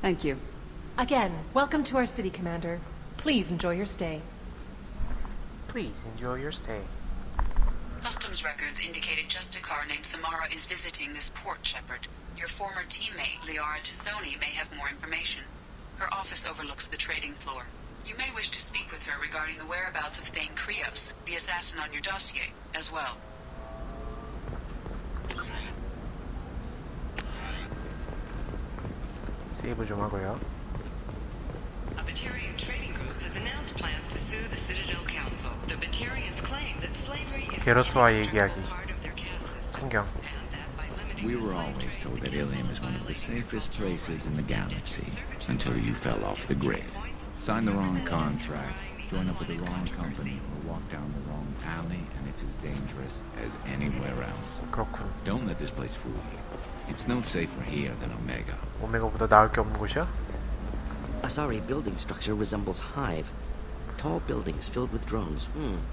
Thank you. Again, welcome to our city, Commander. Please enjoy your stay. Please enjoy your stay. Customs records indicated just a car named Samara is visiting this port, Shepard. Your former teammate, Liara Tassoni, may have more information. Her office overlooks the trading floor. You may wish to speak with her regarding the whereabouts of Thane Krios, the assassin on your dossier, as well. 세이브 좀 하고요. A Batarian trading group has announced plans to sue the Citadel Council. The Batarians claim that slavery is 게러스와 얘기하기. 풍경. We were always told that Ilium is one of the safest places in the galaxy, until you fell off the grid. Signed the wrong contract, joined up with the wrong company, or walked down the wrong alley, and it's as dangerous as anywhere else. 그렇군. Don't let this place fool you. It's no safer here than Omega. 오메가보다 나을 게 없는 곳이야? Asari building structure resembles Hive. Tall buildings filled with drones.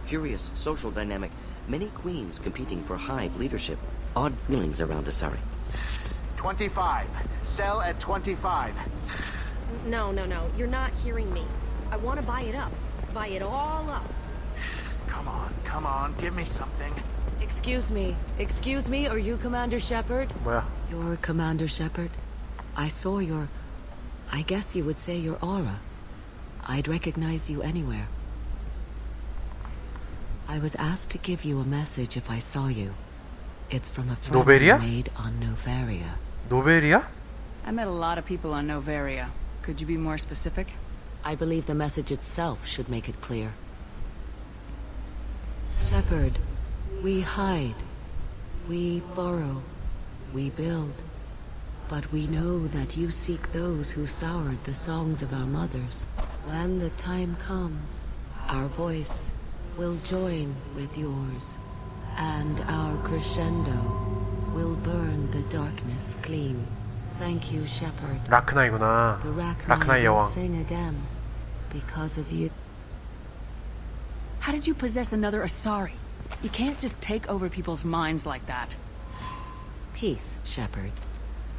Curious social dynamic. Many queens competing for Hive leadership. Odd feelings around Asari. 25. Sell at 25. No. You're not hearing me. I want to buy it up. Buy it all up. Come on. Give me something. Excuse me, are you Commander Shepard? 뭐야? You're Commander Shepard. I saw your... I guess you would say your aura. I'd recognize you anywhere. I was asked to give you a message if I saw you. It's from a friend Noveria? I made on Noveria. 노벨이야? I met a lot of people on Noveria. Could you be more specific? I believe the message itself should make it clear. Shepard, we hide. We borrow. We build. But we know that you seek those who soured the songs of our mothers. When the time comes, our voice will join with yours, and our crescendo will burn the darkness clean. Thank you, Shepard. 라크나이구나. The 라크나이 Rachni will 여왕. sing again because of you. How did you possess another Asari? You can't just take over people's minds like that. Peace, Shepard.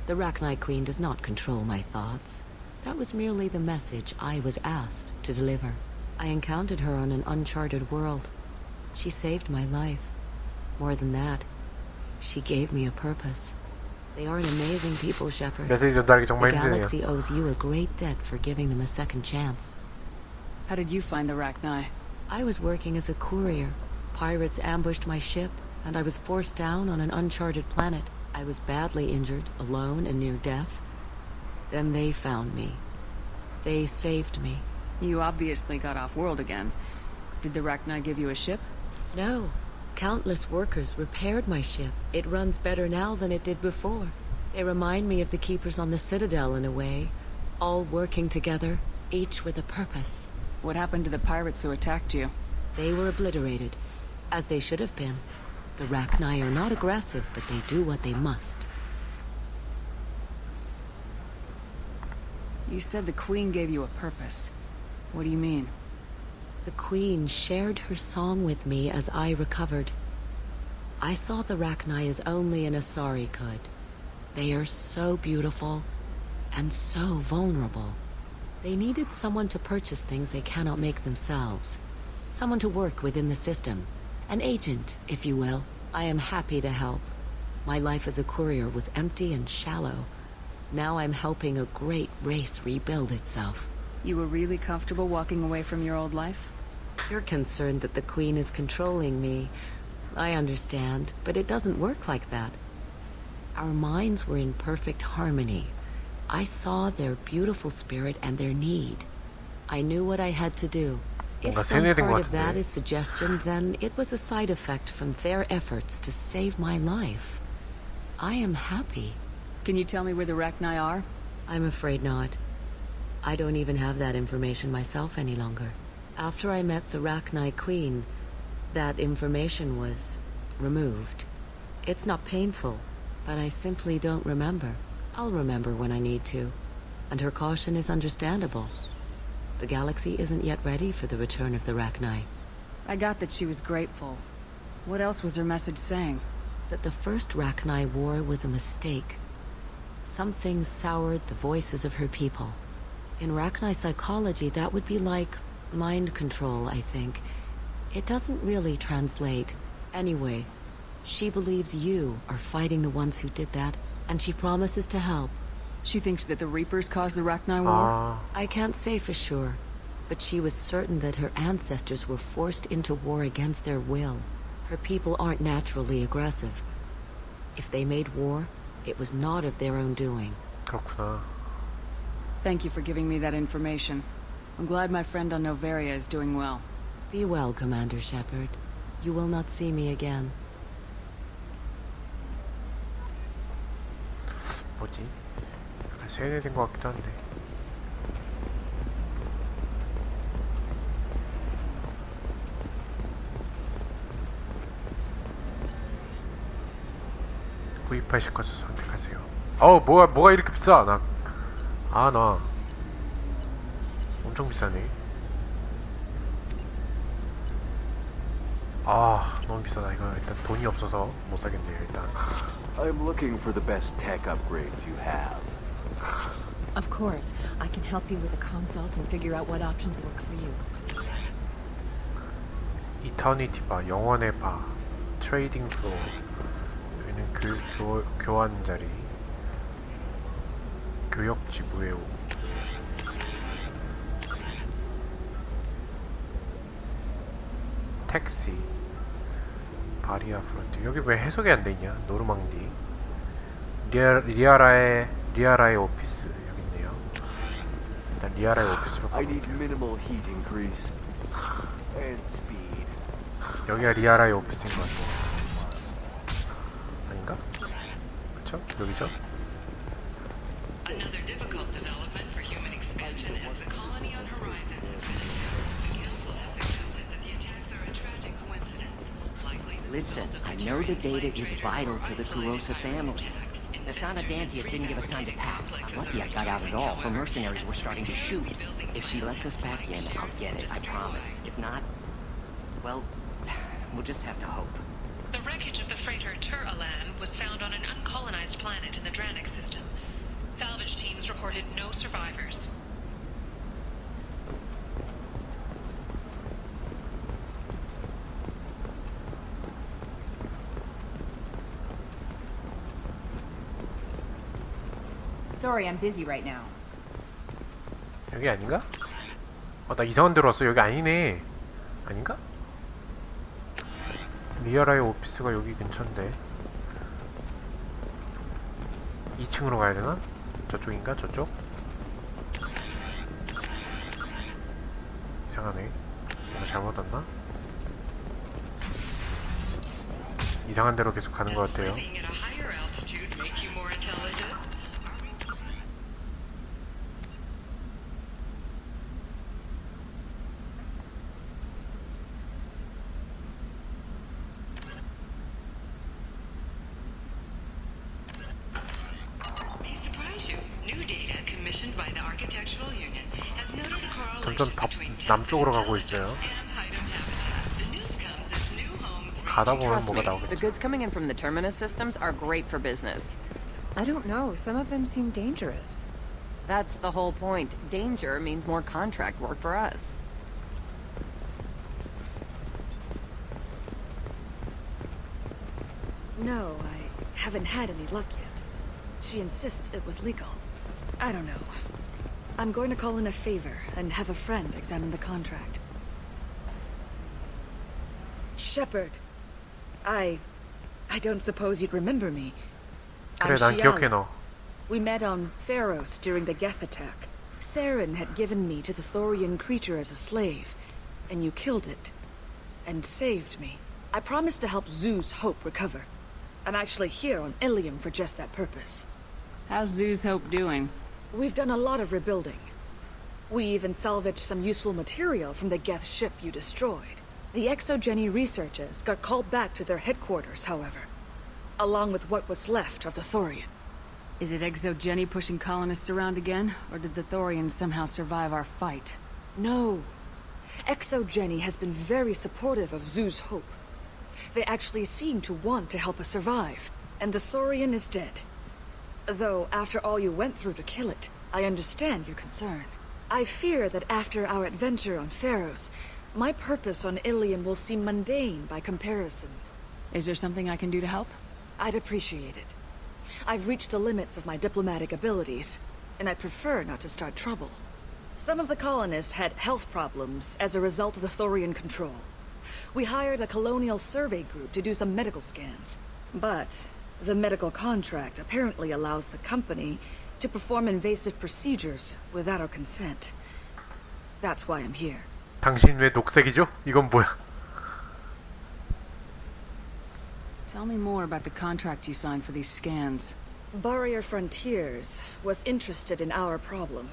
The Rachni Queen does not control my thoughts. That was merely the message I was asked to deliver. I encountered her on an uncharted world. She saved my life. More than that, she gave me a purpose. They are an amazing people, Shepard. 메시지 전달하기 정말 The 힘드네요. galaxy owes you a great debt for giving them a second chance. How did you find the Rachni? I was working as a courier. Pirates ambushed my ship, and I was forced down on an uncharted planet. I was badly injured, alone and near death. Then they found me. They saved me. You obviously got off-world again. Did the Rachni give you a ship? No. Countless workers repaired my ship. It runs better now than it did before. They remind me of the Keepers on the Citadel in a way. All working together, each with a purpose. What happened to the pirates who attacked you? They were obliterated, as they should have been. The Rachni are not aggressive, but they do what they must. You said the Queen gave you a purpose. What do you mean? The Queen shared her song with me as I recovered. I saw the Rachni as only an Asari could. They are so beautiful and so vulnerable. They needed someone to purchase things they cannot make themselves. Someone to work within the system. An agent, if you will. I am happy to help. My life as a courier was empty and shallow. Now I'm helping a great race rebuild itself. You were really comfortable walking away from your old life? You're concerned that the Queen is controlling me. I understand, but it doesn't work like that. Our minds were in perfect harmony. I saw their beautiful spirit and their need. I knew what I had to do. If 뭔가 some 세뇌된 것 part of that 같은데. is suggestion, then it was a side effect from their efforts to save my life. I am happy. Can you tell me where the Rachni are? I'm afraid not. I don't even have that information myself any longer. After I met the Rachni Queen, that information was removed. It's not painful, but I simply don't remember. I'll remember when I need to, and her caution is understandable. The galaxy isn't yet ready for the return of the Rachni. I got that she was grateful. What else was her message saying? That the first Rachni war was a mistake. Something soured the voices of her people. In Rachni psychology, that would be like mind control, I think. It doesn't really translate. Anyway, she believes you are fighting the ones who did that, and she promises to help. She thinks that the Reapers caused the Rachni War? I can't say for sure, but she was certain that her ancestors were forced into war against their will. Her people aren't naturally aggressive. If they made war, it was not of their own doing. 그렇구나. Thank you for giving me that information. I'm glad my friend on Noveria is doing well. Be well, Commander Shepard. You will not see me again. 뭐지? 세뇌된 것 같기도 한데. 구입하실 것을 선택하세요. 뭐가 이렇게 비싸? 나 엄청 비싸네. 너무 비싸다. 이거 일단 돈이 없어서 못 사겠네요. 일단. I'm looking for the best tech upgrades you have. Of course. I can help you with a consult and figure out what options work for you. 이터니티 바, 영원의 바, 트레이딩 플로어. 여기는 교환 자리, 교역지 무해오. 택시, 바리아 프론트. 여기 왜 해석이 안 돼 있냐? 노르망디, 리아라의 오피스 여기 있네요. 일단 리아라의 오피스로 I 가볼게요. need minimal heat increase and speed. 여기가 리아라의 오피스인 것 같아요. 아닌가? 그쵸? 여기죠? Another difficult development for human expansion is the colony on Horizon has been attacked. The council has accepted that the attacks are a tragic coincidence, likely the Listen, result of I know the material data slave is traders vital or to the isolated Kurosa by family. attacks in The Sana testers and Dantius didn't give us time to prefabricated pack. complexes I'm lucky are I got out at all, for increasing, mercenaries were starting to shoot. rebuilding If she lets us back in, I'll get it, I promise. If not, well, we'll just have to hope. The wreckage of the freighter Tur-Alan was found on an uncolonized planet in the Dranik system. Salvage teams reported no survivors. Sorry, I'm busy right now. 여기 아닌가? 나 이상한 데로 왔어. 여기 아니네. 아닌가? 리아라의 오피스가 여기 근처인데 2층으로 가야 되나? 저쪽인가? 저쪽? 이상하네. 뭔가 잘못 왔나? 이상한 데로 계속 가는 것 같아요. Living at a higher altitude make you more intelligent? May surprise you. New data commissioned by the Architectural Union has noted a correlation 점점 between 남쪽으로 가고 있어요. and Hyden habitat. The news comes as new homes 가다 보면 Trust 뭐가 me, 나오겠지. the goods coming in from the Terminus systems are great for business. I don't know. Some of them seem dangerous. That's the whole point. Danger means more contract work for us. No, I haven't had any luck yet. She insists it was legal. I don't know. I'm going to call in a favor and have a friend examine the contract. Shepard. I don't suppose you'd remember me. 그래, I'm 난 Shiala. 기억해 너. We met on Pharos during the Geth attack. Saren had given me to the Thorian creature as a slave, and you killed it. And saved me. I promised to help Zeus Hope recover. I'm actually here on Ilium for just that purpose. How's Zeus Hope doing? We've done a lot of rebuilding. We even salvaged some useful material from the Geth ship you destroyed. The Exogeny researchers got called back to their headquarters, however, along with what was left of the Thorian. Is it Exogeny pushing colonists around again, or did the Thorians somehow survive our fight? No. Exogeny has been very supportive of Zeus Hope. They actually seem to want to help us survive, and the Thorian is dead. Though, after all you went through to kill it, I understand your concern. I fear that after our adventure on Pharos, my purpose on Ilium will seem mundane by comparison. Is there something I can do to help? I'd appreciate it. I've reached the limits of my diplomatic abilities, and I prefer not to start trouble. Some of the colonists had health problems as a result of the Thorian control. We hired a colonial survey group to do some medical scans. But the medical contract apparently allows the company to perform invasive procedures without our consent. That's why I'm here. 당신 왜 녹색이죠? 이건 뭐야? Tell me more about the contract you signed for these scans. Barrier Frontiers was interested in our problem.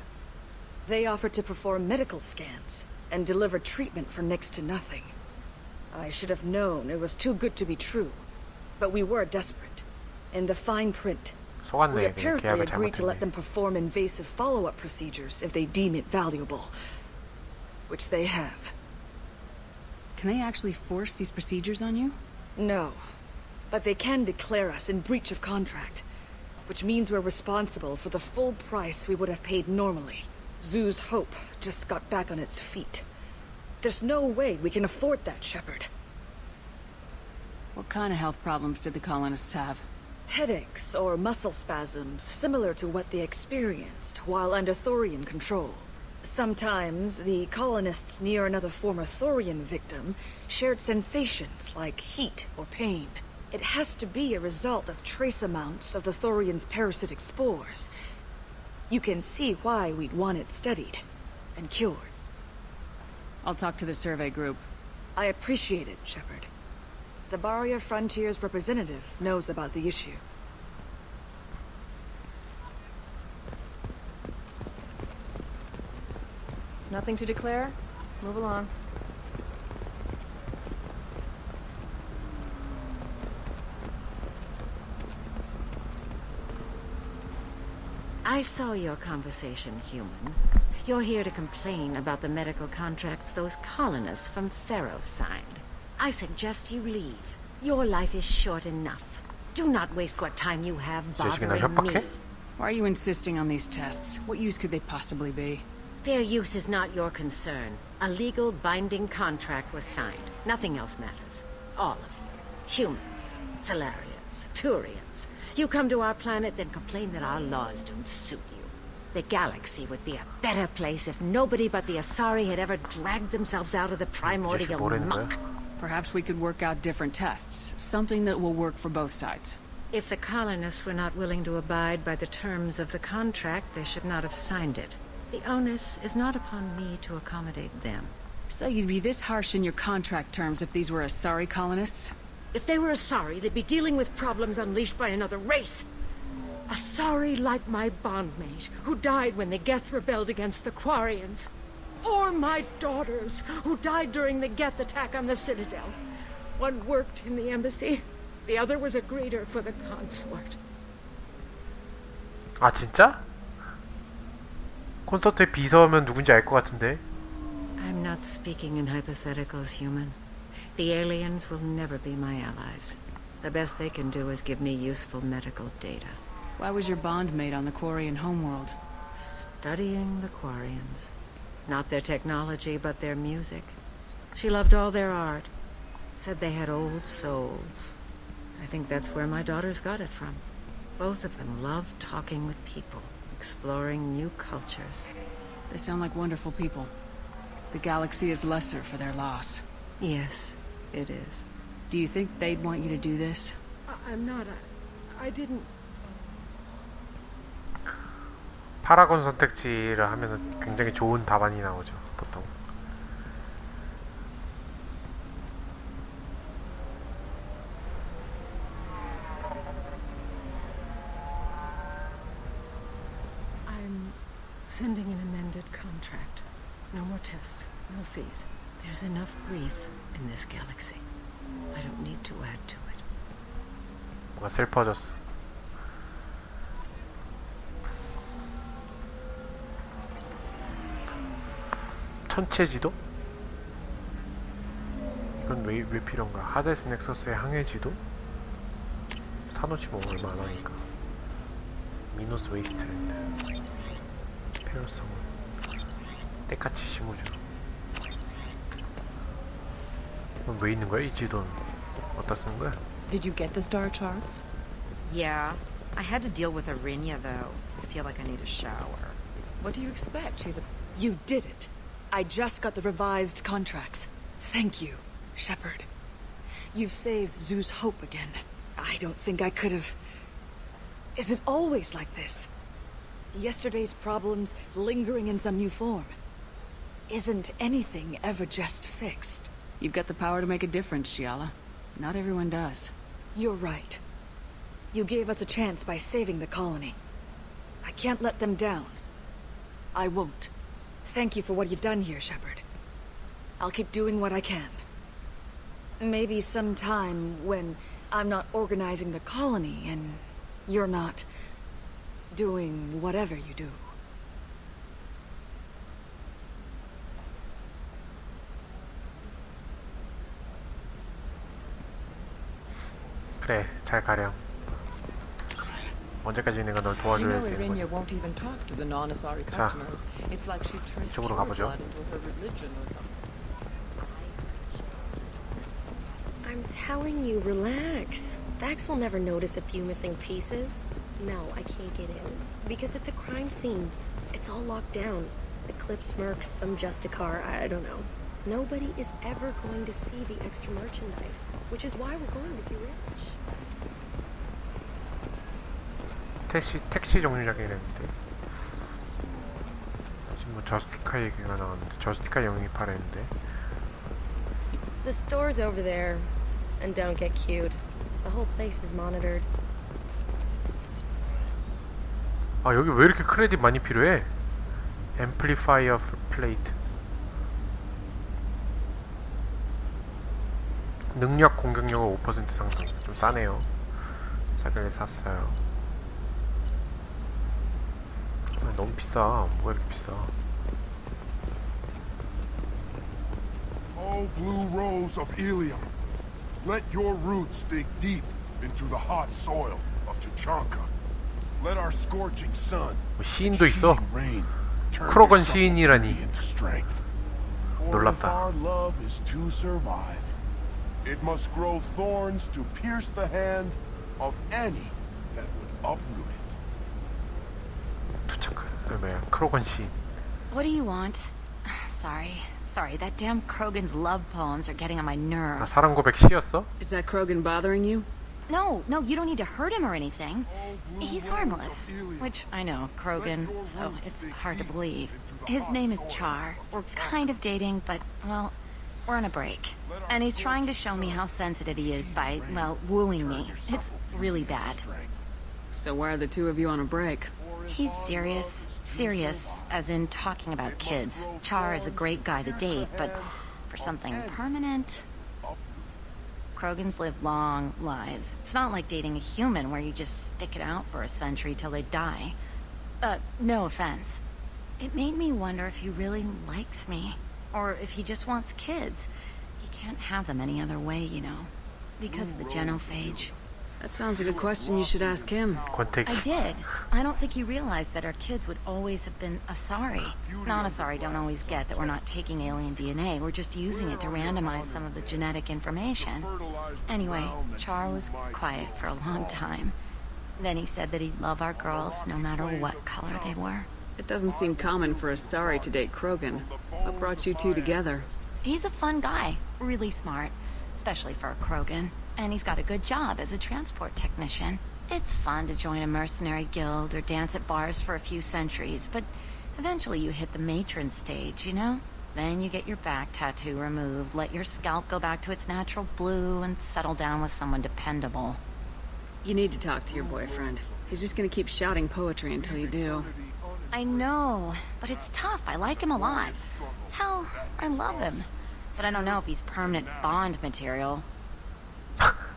They offered to perform medical scans and deliver treatment for next to nothing. I should have known it was too good to be true, but we were desperate, in the fine print. We 속았네. 그냥 apparently 계약을 agreed to let 잘못했네. them perform invasive follow-up procedures if they deem it valuable. Which they have. Can they actually force these procedures on you? No. But they can declare us in breach of contract. Which means we're responsible for the full price we would have paid normally. Zoo's Hope just got back on its feet. There's no way we can afford that, Shepard. What kind of health problems did the colonists have? Headaches or muscle spasms, similar to what they experienced while under Thorian control. Sometimes, the colonists near another former Thorian victim shared sensations like heat or pain. It has to be a result of trace amounts of the Thorian's parasitic spores. You can see why we'd want it studied and cured. I'll talk to the survey group. I appreciate it, Shepard. The Barrier Frontiers representative knows about the issue. Nothing to declare? Move along. I saw your conversation, human. You're here to complain about the medical contracts those colonists from Theros signed. I suggest you leave. Your life is short enough. Do not waste what time you have bothering me. Why are you insisting on these tests? What use could they possibly be? Their use is not your concern. A legal binding contract was signed. Nothing else matters. All of you. Humans, Salarians, Turians. You come to our planet, then complain that our laws don't suit you. The galaxy would be a better place if nobody but the Asari had ever dragged themselves out of the primordial muck. Perhaps we could work out different tests. Something that will work for both sides. If the colonists were not willing to abide by the terms of the contract, they should not have signed it. The onus is not upon me to accommodate them. So you'd be this harsh in your contract terms if these were Asari colonists? If they were Asari, they'd be dealing with problems unleashed by another race. Asari like my bondmate, who died when the Geth rebelled against the Quarians. Or my daughters, who died during the Geth attack on the Citadel. One worked in the embassy, the other was a greeter for the consort. 아 진짜? 콘서트에 비서면 누군지 알 것 같은데. I'm not speaking in hypotheticals, human. The aliens will never be my allies. The best they can do is give me useful medical data. Why was your bondmate on the Quarian homeworld? Studying the Quarians. Not their technology, but their music. She loved all their art. Said they had old souls. I think that's where my daughters got it from. Both of them loved talking with people, exploring new cultures. They sound like wonderful people. The galaxy is lesser for their loss. Yes, it is. Do you think they'd want you to do this? I'm not. I didn't. 파라곤 선택지를 하면은 굉장히 좋은 답안이 나오죠, 보통. I'm sending an amended contract. No more tests, no fees. There's enough grief in this galaxy. I don't need to add to it. 뭔가 슬퍼졌어. 천체지도? 이건 왜 필요한가? 하데스 넥서스의 항해지도? 사놓지 뭐 얼마 안 하니까. 미노스 웨이스트랜드, 페로성은 때까치 시무주. 이건 왜 있는 거야? 이 지도는 어디다 쓴 거야? Did you get the star charts? Yeah. I had to deal with Arinia, though. I feel like I need a shower. What do you expect? She's a... You did it. I just got the revised contracts. Thank you, Shepard. You've saved Zoo's hope again. I don't think I could have... Is it always like this? Yesterday's problems lingering in some new form. Isn't anything ever just fixed? You've got the power to make a difference, Shiala. Not everyone does. You're right. You gave us a chance by saving the colony. I can't let them down. I won't. Thank you for what you've done here, Shepard. I'll keep doing what I can. Maybe sometime when I'm not organizing the colony, and you're not doing whatever you do. 그래, 잘 가렴. 언제까지 내가 널 You 도와줘야 know, 되는 거야? Irinia won't even talk to the non-Asari 자, customers. It's like she's turned 이쪽으로 pure 가보죠. blood into her religion or something. I'm telling you, relax. Vax will never notice a few missing pieces. No, I can't get in. Because it's a crime scene. It's all locked down. Eclipse Mercs, some Justicar, I don't know. Nobody is ever going to see the extra merchandise. Which is why we're going to be rich. 택시 정류장이랬는데 지금 뭐 저스티카 얘기가 나왔는데 저스티카 영입하랬는데 The store's over there. And don't get cute. The whole place is monitored. 아 여기 왜 이렇게 크레딧 많이 필요해? 앰플리파이어 플레이트 능력 공격력을 5% 상승 좀 싸네요. 싸길래 샀어요. 아, 너무 비싸. 뭐가 이렇게 비싸? Oh, blue rose of Ilium, let your roots dig deep into the hot soil of Tuchanka. Let our scorching sun 뭐 시인도 있어. rain turn 크로건 your 시인이라니. into strength. For if 놀랍다. our love is to survive, it must grow thorns to pierce the hand of any that would uproot it. 투착. 뭐야? 크로건 시인. What do you want? Sorry, that damn Krogan's love poems are getting on my 아, nerves. 사랑 고백 시였어? Is that Krogan bothering you? No, you don't need to hurt him or anything. He's harmless. Which, I know, Krogan, so it's hard to believe. His name is Char. We're kind of dating, but, well, we're on a break. And he's trying to show me how sensitive he is by, well, wooing me. It's really bad. So why are the two of you on a break? He's serious. Serious, as in talking about kids. Char is a great guy to date, but for something permanent... Krogans live long lives. It's not like dating a human where you just stick it out for a century till they die. No offense. It made me wonder if he really likes me. Or if he just wants kids. He can't have them any other way, you know. Because of the genophage. That sounds like a question you should ask him. I did. I don't think he realized that our kids would always have been Asari. Non-Asari don't always get that we're not taking alien DNA. We're just using it to randomize some of the genetic information. Anyway, Char was quiet for a long time. Then he said that he'd love our girls no matter what color they were. It doesn't seem common for Asari to date Krogan. What brought you two together? He's a fun guy. Really smart. Especially for a Krogan. And he's got a good job as a transport technician. It's fun to join a mercenary guild or dance at bars for a few centuries, but eventually you hit the matron stage, you know? Then you get your back tattoo removed, let your scalp go back to its natural blue, and settle down with someone dependable. You need to talk to your boyfriend. He's just gonna keep shouting poetry until you do. I know, but it's tough. I like him a lot. Hell, I love him. But I don't know if he's permanent Bond material.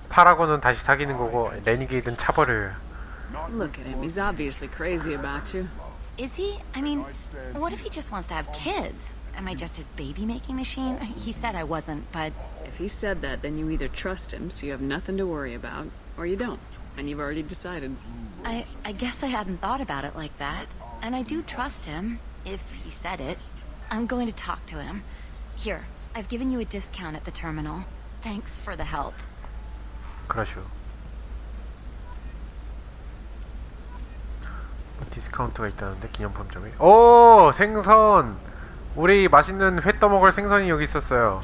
파라곤은 다시 사귀는 거고 레니게이드는 차버려요. Look at him. He's obviously crazy about you. Is he? I mean, what if he just wants to have kids? Am I just his baby-making machine? He said I wasn't, but... If he said that, then you either trust him so you have nothing to worry about, or you don't, and you've already decided. I guess I hadn't thought about it like that. And I do trust him, if he said it. I'm going to talk to him. Here, I've given you a discount at the terminal. Thanks for the help. 그러슈. 디스카운트가 있다는데 기념품점에. 오 생선. 우리 맛있는 회 떠먹을 생선이 여기 있었어요.